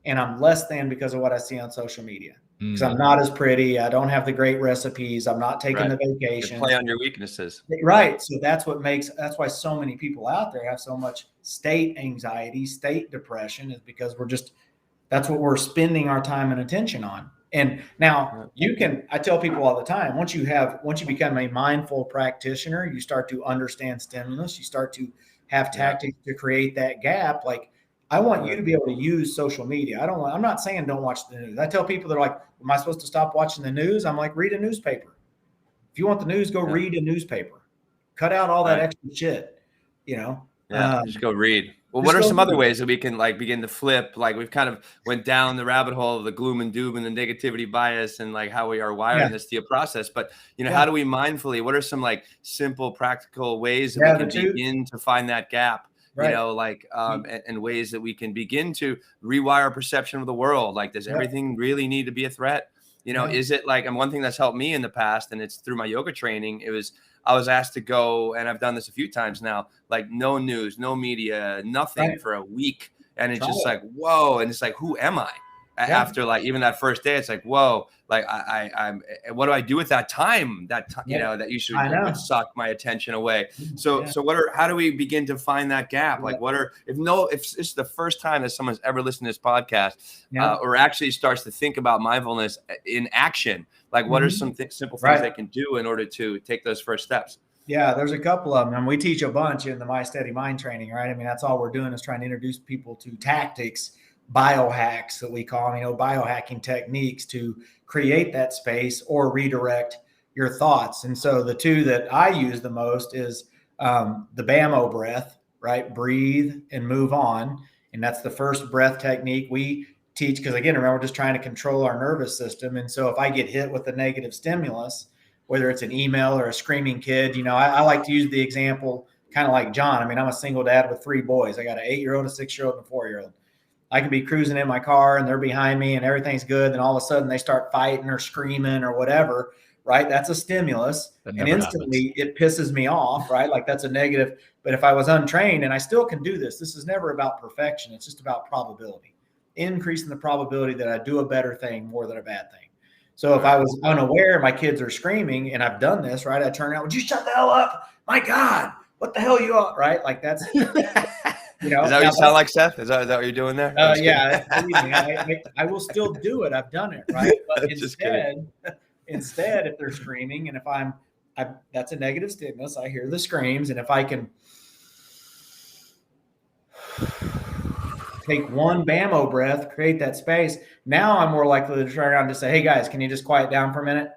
and I'm less than because of what I see on social media. Because I'm not as pretty. I don't have the great recipes. I'm not taking the vacation. You play on your weaknesses. Right. So that's why so many people out there have so much state anxiety, state depression, is because that's what we're spending our time and attention on. And now I tell people all the time, once you become a mindful practitioner, you start to understand stimulus, you start to have tactics to create that gap. Like, I want you to be able to use social media. I'm not saying don't watch the news. I tell people, they're like, am I supposed to stop watching the news? I'm like, read a newspaper. If you want the news, go read a newspaper. Cut out all that extra shit, just go read. Well, what are some other ways that we can begin to flip? Like, we've kind of went down the rabbit hole of the gloom and doom and the negativity bias and like how we are wired in the STEA process. But, how do we mindfully, what are some simple, practical ways that we can begin to find that gap? Right. And ways that we can begin to rewire perception of the world. Like, does everything really need to be a threat? Is it and one thing that's helped me in the past, and it's through my yoga training, I was asked to go, and I've done this a few times now, no news, no media, nothing for a week. And it's just whoa. And it's who am I? After even that first day, it's whoa, I'm what do I do with that time? That that you should would suck my attention away. So how do we begin to find that gap? If it's the first time that someone's ever listened to this podcast or actually starts to think about mindfulness in action, what are some simple things they can do in order to take those first steps? Yeah, there's a couple of them. And we teach a bunch in the My Steady Mind training, right? I mean, that's all we're doing is trying to introduce people to tactics, biohacks that we call them, biohacking techniques to create that space or redirect your thoughts. And so the two that I use the most is the BAMO breath, right? Breathe and move on. And that's the first breath technique we teach, because again, remember, we're just trying to control our nervous system. And so if I get hit with a negative stimulus, whether it's an email or a screaming kid, I like to use the example kind of like John. I mean, I'm a single dad with 3 boys. I got an 8-year-old, a 6-year-old, and a 4-year-old. I could be cruising in my car and they're behind me and everything's good. Then all of a sudden they start fighting or screaming or whatever, right? That's a stimulus. And instantly it pisses me off, right? That's a negative. But if I was untrained, and I still can do this is never about perfection. It's just about probability, increasing the probability that I do a better thing more than a bad thing. So if I was unaware, my kids are screaming, and I've done this, right? I turn around, would you shut the hell up? My God, what the hell are you on? Right? That's, is that what you sound like, Seth? Is that what you're doing there? Yeah. I will still do it. I've done it, right? But instead, if they're screaming, and if that's a negative stimulus, I hear the screams, and if I can take one BAMO breath, create that space, now I'm more likely to turn around and say, hey guys, can you just quiet down for a minute?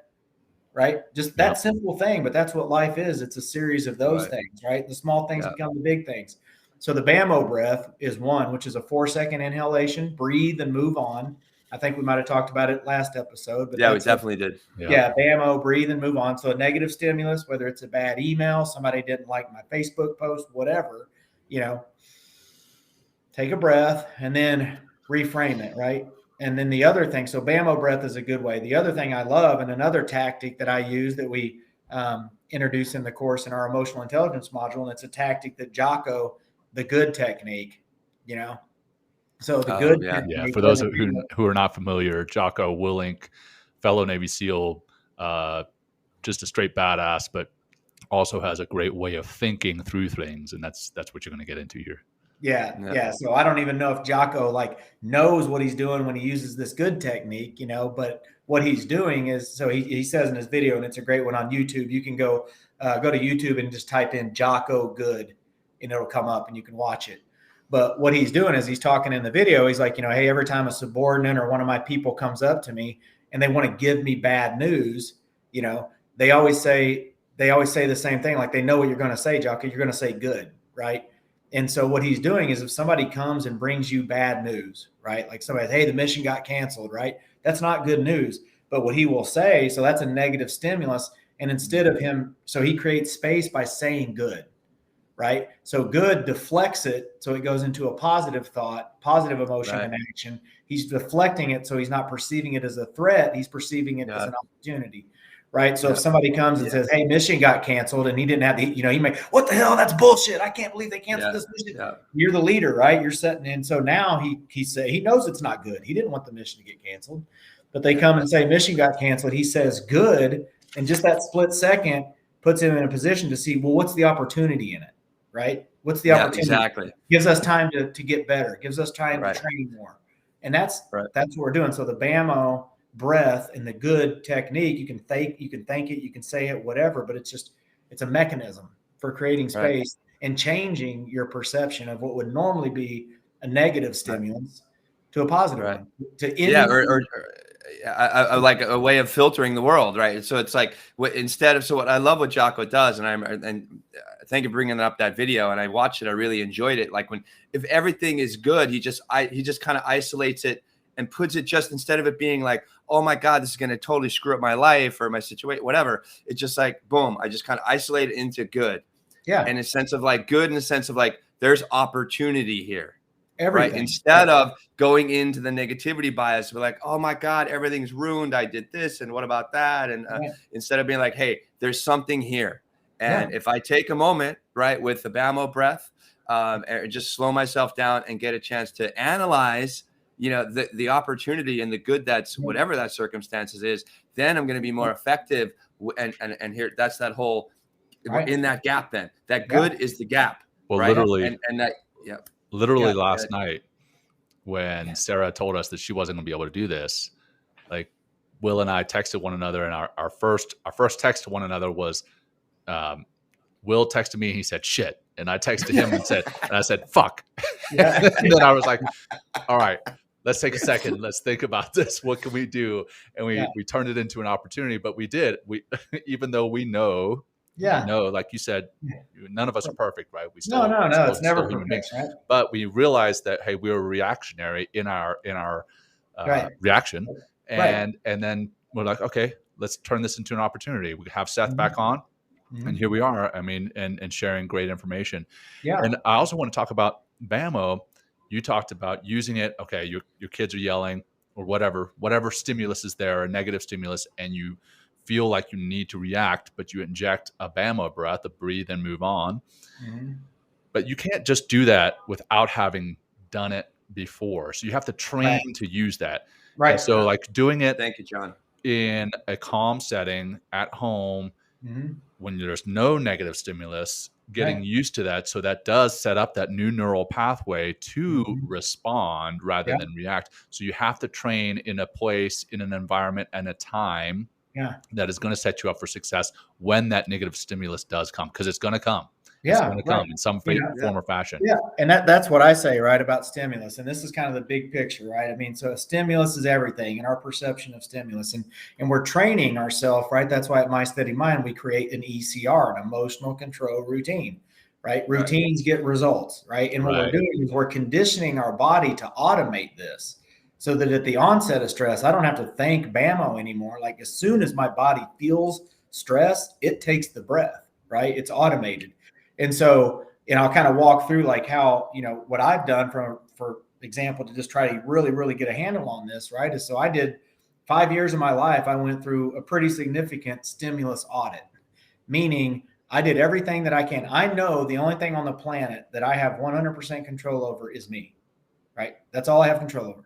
Right? Just that simple thing, but that's what life is. It's a series of those things, right? The small things become the big things. So the BAMO breath is one, which is a 4-second inhalation, breathe and move on. I think we might have talked about it last episode. But yeah, we definitely did. Yeah, BAMO, breathe and move on. So a negative stimulus, whether it's a bad email, somebody didn't like my Facebook post, whatever, take a breath and then reframe it, right? And then the other thing, so BAMO breath is a good way. The other thing I love, and another tactic that I use that we introduce in the course in our emotional intelligence module, and it's a tactic that Jocko, the good technique, So the good technique. Yeah. For those who are not familiar, Jocko Willink, fellow Navy SEAL, just a straight badass, but also has a great way of thinking through things, and that's what you're going to get into here. Yeah. So I don't even know if Jocko knows what he's doing when he uses this good technique, but what he's doing is, so he says in his video, and it's a great one on YouTube. You can go to YouTube and just type in Jocko good, and it'll come up and you can watch it. But what he's doing is he's talking in the video. He's like, hey, every time a subordinate or one of my people comes up to me and they want to give me bad news, they always say the same thing. Like, they know what you're going to say, Jocko. You're going to say good, right? And so what he's doing is, if somebody comes and brings you bad news, right? Like somebody, hey, the mission got canceled, right? That's not good news. But what he will say, so that's a negative stimulus. And instead of him, so he creates space by saying good, right? So good deflects it. So it goes into a positive thought, positive emotion and action. He's deflecting it. So he's not perceiving it as a threat. He's perceiving it as an opportunity. Right. So if somebody comes and says, hey, mission got canceled, and he didn't have the, he may, what the hell? That's bullshit. I can't believe they canceled this mission. Yeah. You're the leader, right? You're setting in. So now he knows it's not good. He didn't want the mission to get canceled, but they come and say mission got canceled. He says good. And just that split second puts him in a position to see, well, what's the opportunity in it? Right. What's the opportunity? Exactly. Gives us time to get better. Gives us time to train more. And that's what we're doing. So the BAMO breath and the good technique, you can thank it, you can say it, whatever, but it's a mechanism for creating space and changing your perception of what would normally be a negative stimulus to a positive one. I like a way of filtering the world, right? So it's like, what I love what Jocko does, and thank you for bringing up that video, and I watched it, I really enjoyed it. Like, if everything is good, he just kind of isolates it and puts it, just instead of it being like, oh my God, this is going to totally screw up my life or my situation, whatever. It's just like, boom, I just kind of isolate it into good. Yeah. And a sense of like good, in the sense of like, there's opportunity here. Everything. Right. Instead of going into the negativity bias, we're like, oh my God, everything's ruined. I did this. And what about that? And instead of being like, hey, there's something here. And if I take a moment, right, with the BAMO breath, and just slow myself down and get a chance to analyze, the opportunity and the good that's whatever that circumstances is, then I'm going to be more effective. And here, that's that whole, in that gap, then that good is the gap. Well, literally, and that, literally last night when Sarah told us that she wasn't going to be able to do this, like Will and I texted one another, and our first text to one another was, Will texted me and he said, shit. And I texted him and I said, fuck. And then I was like, all right, let's take a second. Let's think about this. What can we do? And we turned it into an opportunity, but we did. Even though we know, like you said, none of us are perfect, right? We still, no, it's never perfect, right? But we realized that, hey, we were reactionary in our reaction. And then we're like, okay, let's turn this into an opportunity. We have Seth back on. And here we are. I mean, and sharing great information. Yeah. And I also want to talk about BAMO. You talked about using it. Okay, your kids are yelling or whatever stimulus is there, a negative stimulus, and you feel like you need to react, but you inject a BAMO breath, a breathe and move on. But you can't just do that without having done it before. So you have to train to use that. Right. And so like doing it. Thank you, John. In a calm setting at home. When there's no negative stimulus, getting used to that. So that does set up that new neural pathway to respond rather than react. So you have to train in a place, in an environment, and a time that is going to set you up for success when that negative stimulus does come, because it's going to come. It's going to come in some form or fashion. Yeah. And that's what I say, right, about stimulus. And this is kind of the big picture, right? I mean, so stimulus is everything and our perception of stimulus. And we're training ourselves, right? That's why at My Steady Mind, we create an ECR, an emotional control routine, right? Routines get results, right? And what we're doing is we're conditioning our body to automate this. so that at the onset of stress, I don't have to think BAMO anymore. Like as soon as my body feels stress, it takes the breath, right? It's automated. And so, I'll kind of walk through like how, what I've done for example, to just try to really, really get a handle on this, right? Is so I did 5 years of my life, I went through a pretty significant stimulus audit, meaning I did everything that I can. I know the only thing on the planet that I have 100% control over is me, right? That's all I have control over.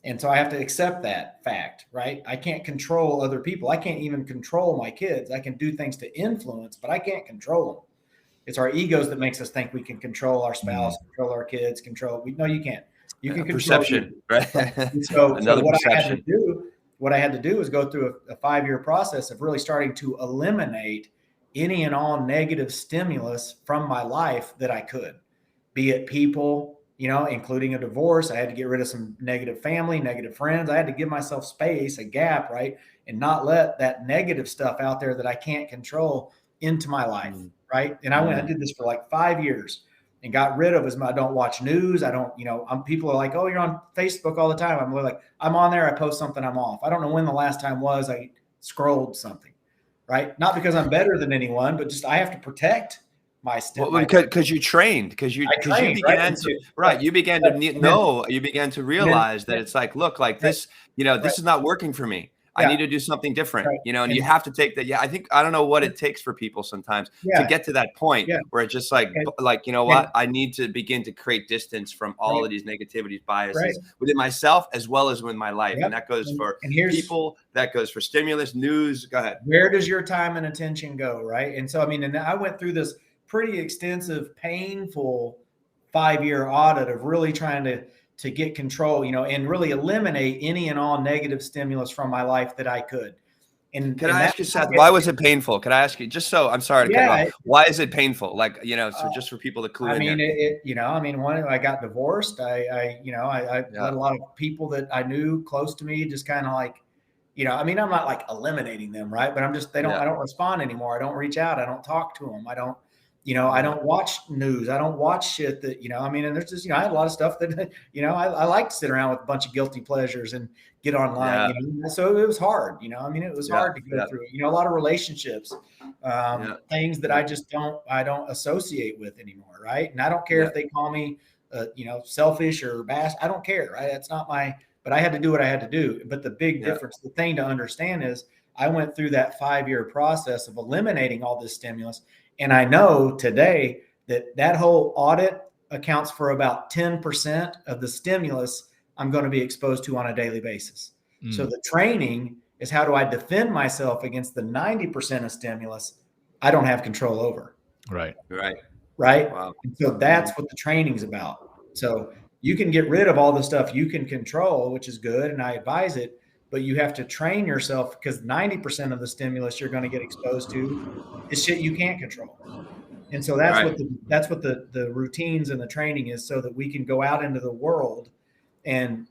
And so I have to accept that fact, right? I can't control other people. I can't even control my kids. I can do things to influence, but I can't control them. It's our egos that makes us think we can control our spouse, control our kids, no, you can't. You can control perception, right? So Another what perception. I had to do is go through a 5-year process of really starting to eliminate any and all negative stimulus from my life that I could, be it people, including a divorce. I had to get rid of some negative family, negative friends. I had to give myself space, a gap, right? And not let that negative stuff out there that I can't control into my life, right? And I did this for like 5 years and got rid of I don't watch news. I don't, people are like, oh, you're on Facebook all the time. I'm like, I'm on there. I post something, I'm off. I don't know when the last time was I scrolled something, right? Not because I'm better than anyone, but just I have to protect my stuff. Well, because you trained, because you began to realize that it's like, look, like this, this is not working for me. I need to do something different, and you have to take that. Yeah. I don't know what it takes for people sometimes to get to that point where it's just like, what? I need to begin to create distance from all of these negativities, biases within myself, as well as with my life. And that goes for people, that goes for stimulus, news. Go ahead. Where does your time and attention go? Right. And so, and I went through this pretty extensive, painful 5-year audit of really trying to get control, and really eliminate any and all negative stimulus from my life that I could. And can I ask you, Seth, why was it painful? Can I ask you, just so I'm sorry to cut you off, why is it painful? Like, so just for people to clue in. When I got divorced, I let a lot of people that I knew close to me just kind of like, I'm not like eliminating them, right? But I'm just, I don't respond anymore. I don't reach out. I don't talk to them. I don't, I don't watch news. I don't watch shit that, and there's just, I had a lot of stuff that, I like to sit around with a bunch of guilty pleasures and get online, so it was hard, it was hard to go through, a lot of relationships, things that I just don't associate with anymore. Right. And I don't care if they call me, selfish or bass. I don't care. Right. That's not but I had to do what I had to do. But the big difference, the thing to understand is I went through that 5-year process of eliminating all this stimulus. And I know today that whole audit accounts for about 10% of the stimulus I'm going to be exposed to on a daily basis. So the training is, how do I defend myself against the 90% of stimulus I don't have control over? Right. Wow. And so that's what the training is about. So you can get rid of all the stuff you can control, which is good, and I advise it, but you have to train yourself, because 90% of the stimulus you're going to get exposed to is shit you can't control. And so that's what the routines and the training is, so that we can go out into the world and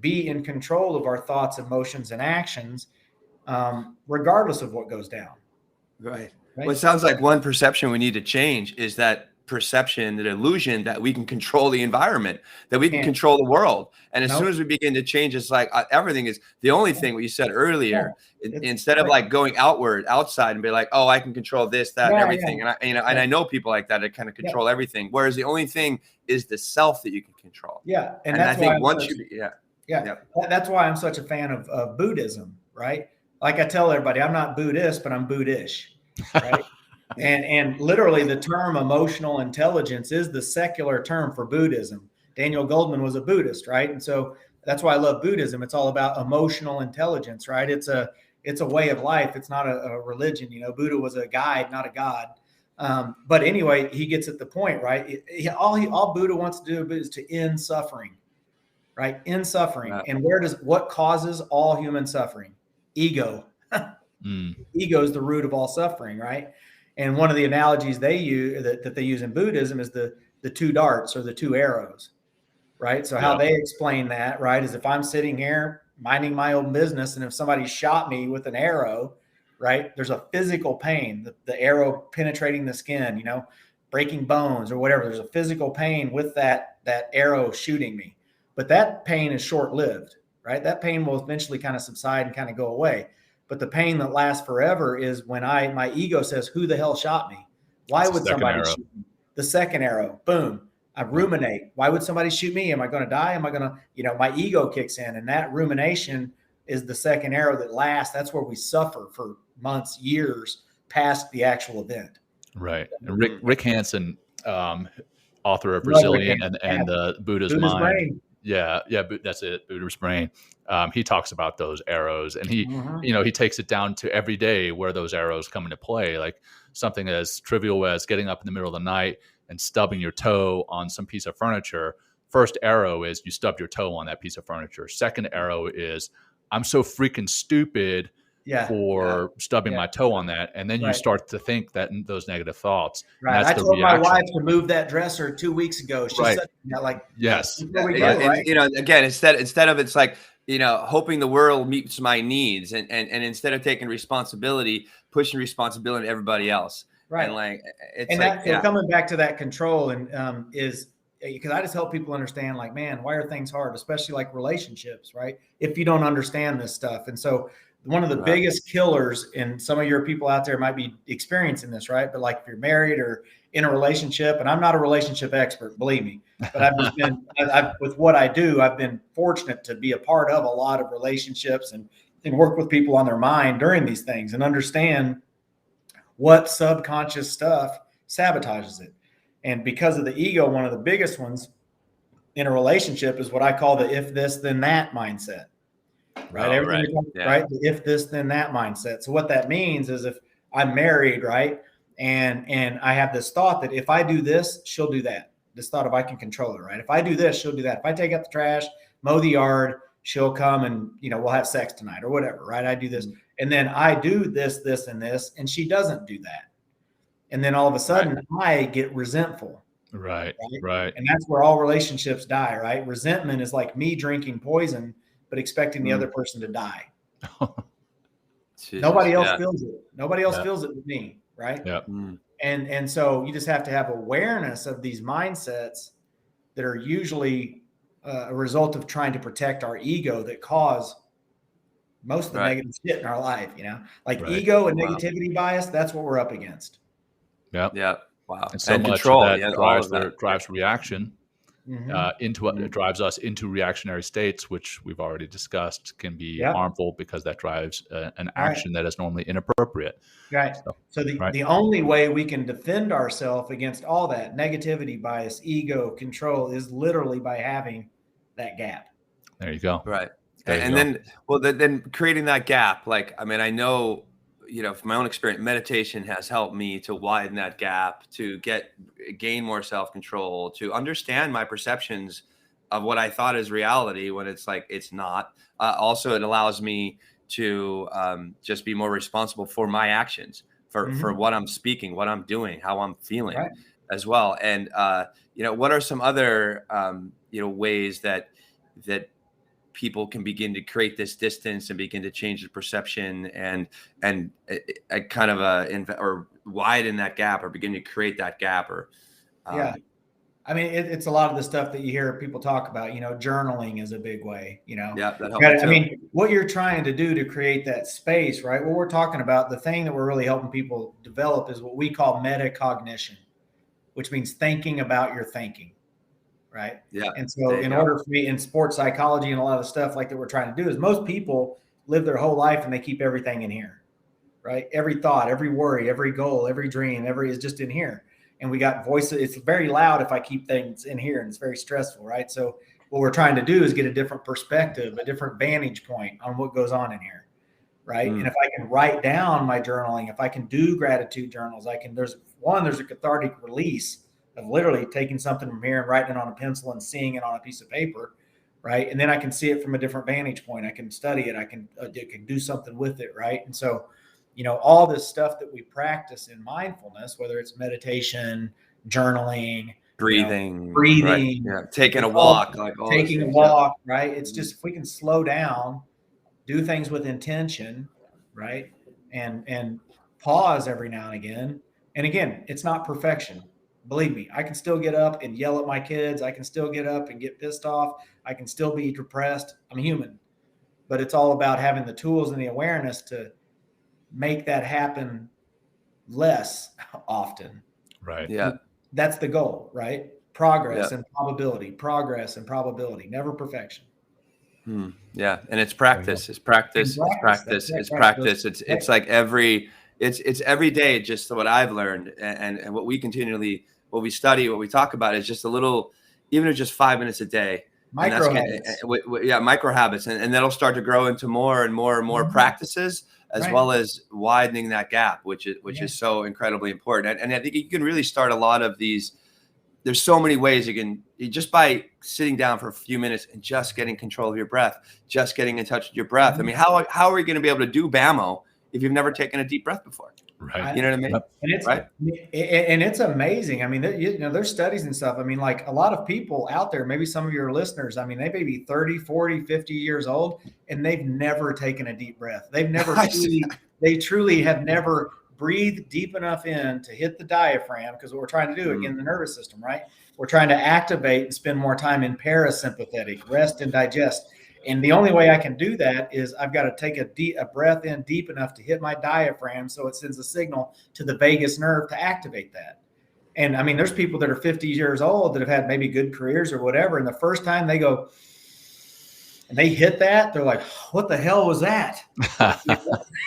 be in control of our thoughts, emotions, and actions, regardless of what goes down. Right. Well, it sounds like one perception we need to change is that perception, that illusion that we can control the environment, that we can control the world. And as soon as we begin to change, it's like everything is the only thing what you said earlier, instead of like going outside and be like, oh, I can control this, that, and everything. And I know people like that kind of control everything. Whereas the only thing is the self that you can control. Yeah. And I think that's why I'm such a fan of Buddhism, right? Like I tell everybody, I'm not Buddhist, but I'm Buddhish, right? And literally the term emotional intelligence is the secular term for Buddhism. Daniel Goldman was a Buddhist, right? And so that's why I love Buddhism. It's all about emotional intelligence, right? It's a way of life. It's not a religion. Buddha was a guide, not a god. But anyway, he gets at the point, right? All Buddha wants to do is to end suffering, right? End suffering. Wow. And what causes all human suffering? Ego. Ego is the root of all suffering, right? And one of the analogies they use that they use in Buddhism is the two darts, or the two arrows, right? So how they explain that, right, is if I'm sitting here minding my own business, and if somebody shot me with an arrow, right, there's a physical pain, the arrow penetrating the skin, breaking bones or whatever. There's a physical pain with that arrow shooting me, but that pain is short-lived, right? That pain will eventually kind of subside and kind of go away. But the pain that lasts forever is when my ego says, who the hell shot me? Why would somebody shoot me? The second arrow, boom. I ruminate. Why would somebody shoot me? Am I going to die? Am I going to, my ego kicks in, and that rumination is the second arrow that lasts. That's where we suffer for months, years past the actual event. Right. And Rick Hansen, author of Resilient and Buddha's Mind. Brain. Yeah, that's it. Buddha's Brain. He talks about those arrows, and he takes it down to every day where those arrows come into play, like something as trivial as getting up in the middle of the night and stubbing your toe on some piece of furniture. First arrow is you stubbed your toe on that piece of furniture. Second arrow is I'm so freaking stupid for stubbing my toe on that. And then you start to think that those negative thoughts. Right. I told my wife to move that dresser 2 weeks ago. She said, yes. Again, instead of it's like, hoping the world meets my needs and instead of taking responsibility, pushing responsibility to everybody else. Right. And coming back to that control is because I just help people understand, like, man, why are things hard, especially like relationships, right? If you don't understand this stuff. And so one of the biggest killers, and some of your people out there might be experiencing this, right? But like if you're married or in a relationship, and I'm not a relationship expert, believe me, but I've just been, with what I do, I've been fortunate to be a part of a lot of relationships and work with people on their mind during these things and understand what subconscious stuff sabotages it. And because of the ego, one of the biggest ones in a relationship is what I call the if this, then that mindset. Right. Right. The if this, then that mindset. So what that means is if I'm married, right, and I have this thought that if I do this, she'll do that. This thought of I can control it, right? If I do this, she'll do that. If I take out the trash, mow the yard, she'll come and, we'll have sex tonight or whatever, right? I do this. And then I do this, this, and this, and she doesn't do that. And then all of a sudden I get resentful. Right. And that's where all relationships die, right? Resentment is like me drinking poison, but expecting the other person to die. Nobody else feels it. Nobody else feels it with me, right? Yeah. And so you just have to have awareness of these mindsets that are usually a result of trying to protect our ego that cause most of the negative shit in our life, ego and negativity bias. That's what we're up against. Yeah. Yeah. Wow. And so much control, of that drives reaction. It drives us into reactionary states, which we've already discussed can be harmful because that drives an action that is normally inappropriate. Right. So the only way we can defend ourselves against all that negativity, bias, ego, control is literally by having that gap. There you go. Right. Then creating that gap, I know, from my own experience, meditation has helped me to widen that gap, to gain more self-control, to understand my perceptions of what I thought is reality when it's like, it's not. Also, it allows me to just be more responsible for my actions, for what I'm speaking, what I'm doing, how I'm feeling as well. And, what are some other, ways that people can begin to create this distance and begin to change the perception and kind of or widen that gap or begin to create that gap it's a lot of the stuff that you hear people talk about, journaling is a big way, that helps. What you're trying to do to create that space, right? What we're talking about, the thing that we're really helping people develop is what we call metacognition, which means thinking about your thinking. Right. Yeah. And so in order for me in sports psychology and a lot of the stuff like that we're trying to do is most people live their whole life and they keep everything in here. Right. Every thought, every worry, every goal, every dream, is just in here. And we got voices. It's very loud if I keep things in here and it's very stressful. Right. So what we're trying to do is get a different perspective, a different vantage point on what goes on in here. Right. And if I can write down my journaling, if I can do gratitude journals, there's a cathartic release of literally taking something from here and writing it on a pencil and seeing it on a piece of paper, right? And then I can see it from a different vantage point. I can study it. I can do something with it, right? And so, all this stuff that we practice in mindfulness, whether it's meditation, journaling, breathing, taking a walk, right? It's just if we can slow down, do things with intention, right? And pause every now and again. And again, it's not perfection. Believe me, I can still get up and yell at my kids. I can still get up and get pissed off. I can still be depressed. I'm human. but it's all about having the tools and the awareness to make that happen less often. Right. Yeah. That's the goal, right? Progress and probability, never perfection. Yeah. And it's practice. It's practice. It's practice. It's practice. It's like it's every day. Just what I've learned and what we study, what we talk about is just a little, even if just 5 minutes a day. Micro habits. Micro habits. And that'll start to grow into more and more and more practices, as well as widening that gap, which is so incredibly important. And I think you can really start a lot of these. There's so many ways just by sitting down for a few minutes and just getting control of your breath, just getting in touch with your breath. I mean, how are you going to be able to do BAMO if you've never taken a deep breath before? Right. You know what I mean? And it's and it's amazing. I mean, there's studies and stuff. I mean, like a lot of people out there, maybe some of your listeners, I mean, they may be 30, 40, 50 years old, and they've never taken a deep breath. They've never they truly have never breathe deep enough in to hit the diaphragm, because what we're trying to do, again, the nervous system, right? We're trying to activate and spend more time in parasympathetic, rest and digest. And the only way I can do that is I've got to take a breath in deep enough to hit my diaphragm so it sends a signal to the vagus nerve to activate that. And I mean, there's people that are 50 years old that have had maybe good careers or whatever, and the first time they go and they hit that, they're like, what the hell was that?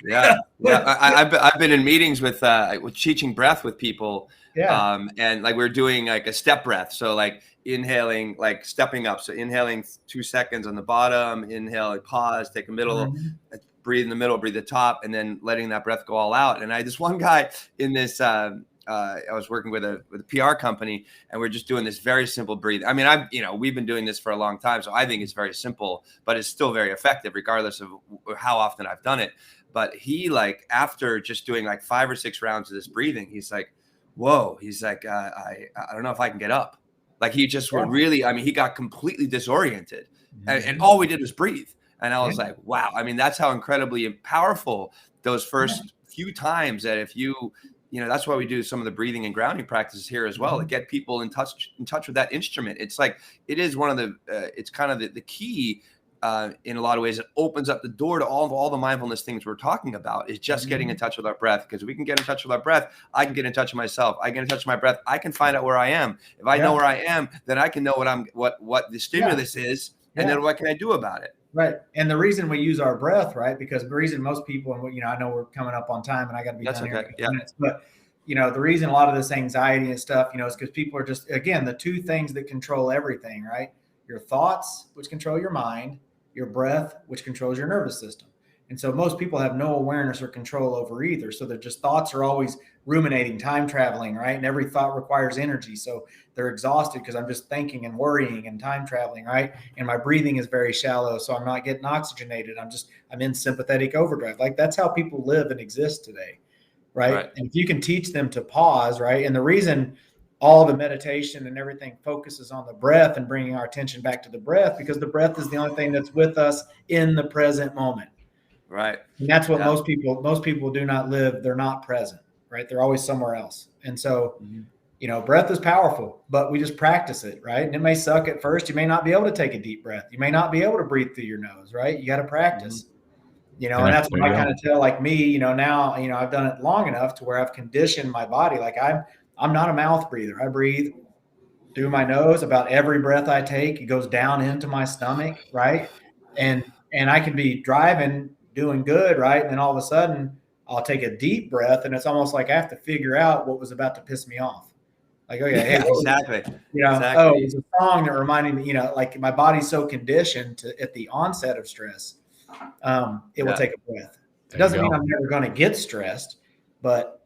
Yeah. I've been in meetings with teaching breath with people. Yeah. And like we're doing like a step breath. So like inhaling, like stepping up. So inhaling 2 seconds on the bottom, inhale, like pause, take a middle, breathe in the middle, breathe the top, and then letting that breath go all out. And I had this one guy in this, I was working with a PR company, and we're just doing this very simple breathe. I mean, we've been doing this for a long time, so I think it's very simple, but it's still very effective regardless of how often I've done it. But he, like, after just doing like 5 or 6 rounds of this breathing, he's like, whoa, he's like, I don't know if I can get up. Like he just really, I mean, he got completely disoriented, and all we did was breathe. And I was like, wow. I mean, that's how incredibly powerful those first few times, that if you that's why we do some of the breathing and grounding practices here as well, to get people in touch with that instrument. It's like, it is one of the, it's kind of the key in a lot of ways. It opens up the door to all the mindfulness things we're talking about, is just getting in touch with our breath. Because if we can get in touch with our breath, I can get in touch with myself. I get in touch with my breath. I can find out where I am. If I know where I am, then I can know what the stimulus is, and then what can I do about it? Right. And the reason we use our breath, right? Because the reason most people, and I know we're coming up on time and I got to be done here in minutes, but the reason a lot of this anxiety and stuff, is because people are just, again, the two things that control everything, right? Your thoughts, which control your mind, your breath, which controls your nervous system. And so most people have no awareness or control over either. So they're just, thoughts are always ruminating, time traveling, right? And every thought requires energy. So they're exhausted because I'm just thinking and worrying and time traveling, right? And my breathing is very shallow, so I'm not getting oxygenated. I'm in sympathetic overdrive. Like, that's how people live and exist today, right? And if you can teach them to pause, right? And the reason all the meditation and everything focuses on the breath and bringing our attention back to the breath, because the breath is the only thing that's with us in the present moment. Right. And that's what most people do not live. They're not present, right? They're always somewhere else. And so, breath is powerful, but we just practice it, right? And it may suck at first. You may not be able to take a deep breath. You may not be able to breathe through your nose, right? You got to practice, and that's what I kind of tell, like me, now, I've done it long enough to where I've conditioned my body. Like I'm not a mouth breather. I breathe through my nose. About every breath I take, it goes down into my stomach, right? And I can be driving, doing good, right? And then all of a sudden I'll take a deep breath, and it's almost like I have to figure out what was about to piss me off. Like, okay, hey, exactly. Oh, it's a song that reminded me, like my body's so conditioned to, at the onset of stress, it will take a breath. It doesn't mean I'm never going to get stressed, but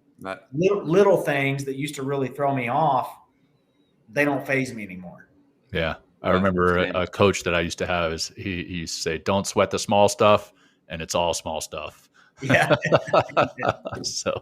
little things that used to really throw me off, they don't faze me anymore. Yeah. I remember a coach that I used to have, he used to say, don't sweat the small stuff, and it's all small stuff. Yeah. So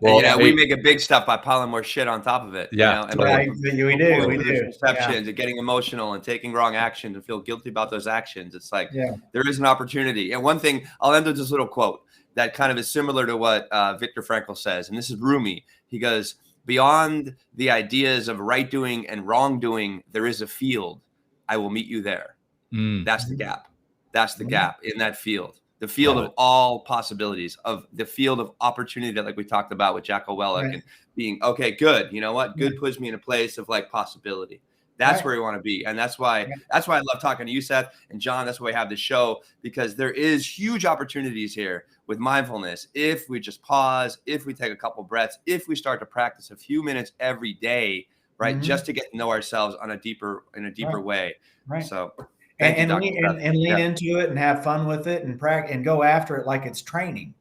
well, we make a big stuff by piling more shit on top of it. Yeah, we do. Perceptions and getting emotional and taking wrong actions and feel guilty about those actions. It's like there is an opportunity. And one thing, I'll end with this little quote that kind of is similar to what Viktor Frankl says, and this is Rumi. He goes, "Beyond the ideas of right doing and wrong doing, there is a field. I will meet you there." That's the gap. That's the gap in that field. The field of all possibilities, of the field of opportunity that, like we talked about with Jacko Wellick, and being, okay, good. You know what? Good puts me in a place of like possibility. That's where you want to be. And that's why I love talking to you, Seth, and John. That's why we have this show, because there is huge opportunities here with mindfulness. If we just pause, if we take a couple breaths, if we start to practice a few minutes every day, right? Just to get to know ourselves in a deeper way. Right. So and lean into it and have fun with it and practice and go after it like it's training.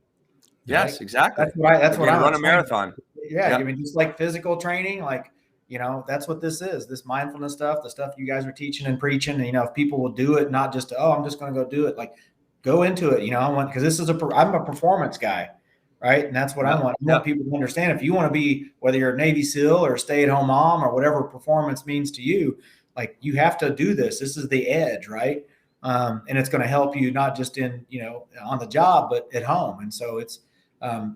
Yes, right? Exactly. That's what I run a marathon. Yeah. I mean, just like physical training, like, you know, that's what this is, this mindfulness stuff, the stuff you guys are teaching and preaching. And, you know, if people will do it, not just, I'm just going to go do it, like go into it, you know, because this is I'm a performance guy, right? And that's what I want. I want people to understand, if you want to be, whether you're a Navy SEAL or a stay-at-home mom or whatever performance means to you, like you have to do this. This is the edge, right? And it's going to help you not just in, you know, on the job, but at home. And so it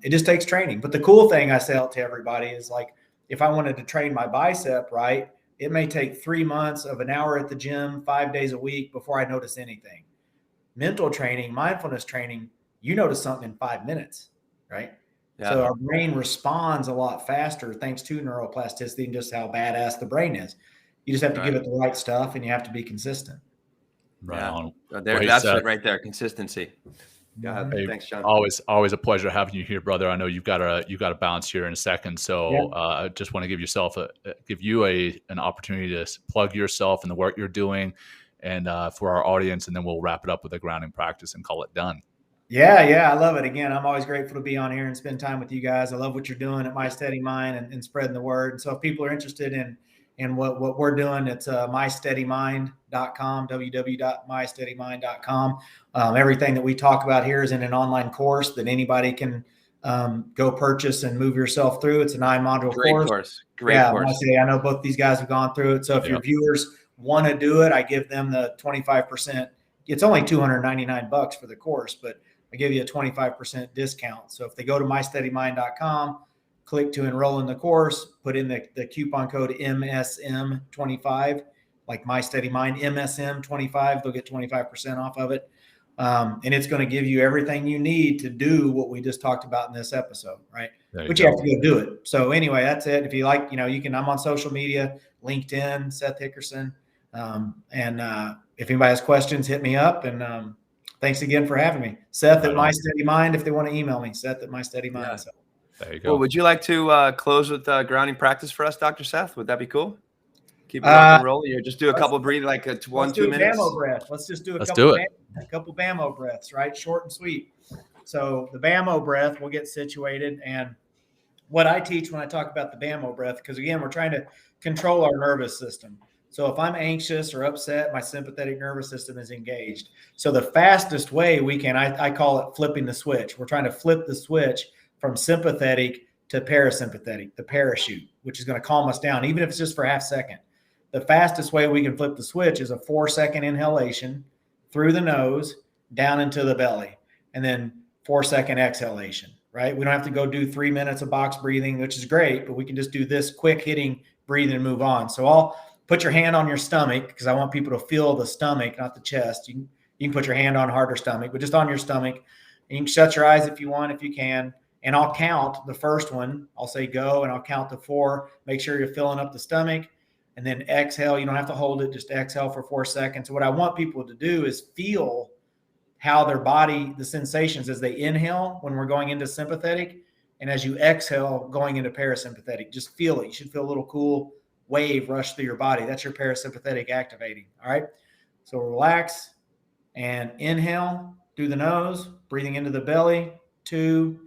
just takes training. But the cool thing I say out to everybody is, like, if I wanted to train my bicep, right, it may take 3 months of an hour at the gym, 5 days a week before I notice anything. Mental training, mindfulness training, you notice something in 5 minutes, right? Yeah. So our brain responds a lot faster thanks to neuroplasticity and just how badass the brain is. You just have to give it the right stuff, and you have to be consistent. Right on. That's it right there. Consistency. Hey, thanks, John. Always a pleasure having you here, brother. I know you've got to bounce here in a second, so I just want to give you an opportunity to plug yourself and the work you're doing, and for our audience, and then we'll wrap it up with a grounding practice and call it done. Yeah, I love it. Again, I'm always grateful to be on here and spend time with you guys. I love what you're doing at My Steady Mind and spreading the word. And so if people are interested in what we're doing, it's mysteadymind.com, www.mysteadymind.com. Everything that we talk about here is in an online course that anybody can go purchase and move yourself through. It's a 9-module course. Great course. I know both these guys have gone through it. So if your viewers want to do it, I give them the 25%. It's only $299 for the course, but I give you a 25% discount. So if they go to mysteadymind.com, click to enroll in the course, put in the coupon code MSM25, like My Steady Mind, MSM25, they'll get 25% off of it. And it's going to give you everything you need to do what we just talked about in this episode, right? But you have to go do it. So anyway, that's it. If you like, you know, I'm on social media, LinkedIn, Seth Hickerson. If anybody has questions, hit me up. And thanks again for having me. Seth at My Steady Mind, if they want to email me, Seth at My Steady Mind. Yeah. So. There you go. Well, would you like to close with grounding practice for us, Dr. Seth? Would that be cool? Keep it rock and rolling. Or just do a couple breathing, like 1-2 minutes. Bamo breath. Let's just do a couple Bamo breaths, right? Short and sweet. So the Bamo breath, we'll get situated. And what I teach when I talk about the Bamo breath, because again, we're trying to control our nervous system. So if I'm anxious or upset, my sympathetic nervous system is engaged. So the fastest way we can, I call it flipping the switch. We're trying to flip the switch from sympathetic to parasympathetic, the parachute, which is going to calm us down, even if it's just for half second. The fastest way we can flip the switch is a 4-second inhalation through the nose, down into the belly, and then 4-second exhalation, right? We don't have to go do 3 minutes of box breathing, which is great, but we can just do this quick hitting breathing and move on. So I'll put your hand on your stomach, because I want people to feel the stomach, not the chest. You can put your hand on heart or stomach, but just on your stomach. And you can shut your eyes if you want, if you can. And I'll count the first one. I'll say go, and I'll count to 4. Make sure you're filling up the stomach. And then exhale. You don't have to hold it. Just exhale for 4 seconds. What I want people to do is feel how their body, the sensations as they inhale when we're going into sympathetic, and as you exhale going into parasympathetic. Just feel it. You should feel a little cool wave rush through your body. That's your parasympathetic activating. All right. So relax and inhale through the nose, breathing into the belly. 2,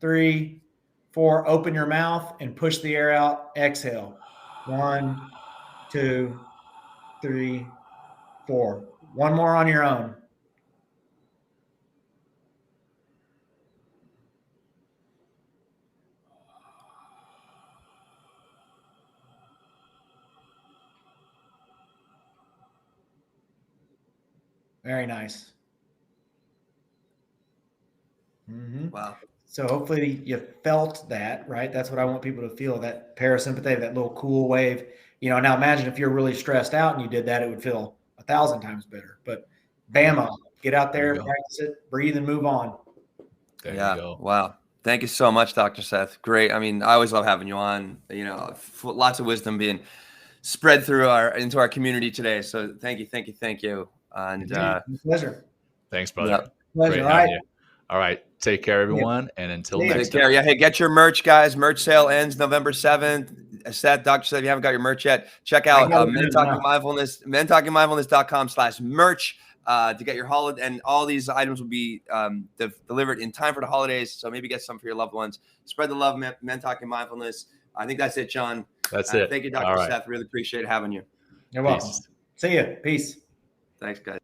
3, 4. Open your mouth and push the air out. Exhale. 1, 2, 3, 4. One more on your own. Very nice. Mm-hmm. Wow. So hopefully you felt that, right? That's what I want people to feel, that parasympathetic, that little cool wave. You know, now imagine if you're really stressed out and you did that, it would feel 1,000 times better. But Bamo, Get out there, practice it, breathe, and move on. There you go. Wow. Thank you so much, Dr. Seth. Great. I mean, I always love having you on. You know, lots of wisdom being spread through into our community today. So thank you. And pleasure. Thanks, brother. Yep. Pleasure. Great having you. All right. Take care, everyone. And until next time. Take care. Yeah. Hey, get your merch, guys. Merch sale ends November 7th. Seth, Dr. Seth, if you haven't got your merch yet, check out Men Talking Mindfulness, mentalkingmindfulness.com/merch to get your holiday. And all these items will be delivered in time for the holidays. So maybe get some for your loved ones. Spread the love, Men Talking Mindfulness. I think that's it, John. That's it. Thank you, Dr. Seth. Really appreciate having you. You're welcome. See you. Peace. Thanks, guys.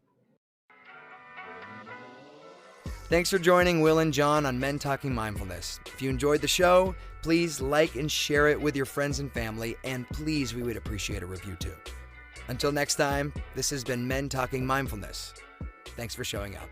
Thanks for joining Will and John on Men Talking Mindfulness. If you enjoyed the show, please like and share it with your friends and family, and please, we would appreciate a review too. Until next time, this has been Men Talking Mindfulness. Thanks for showing up.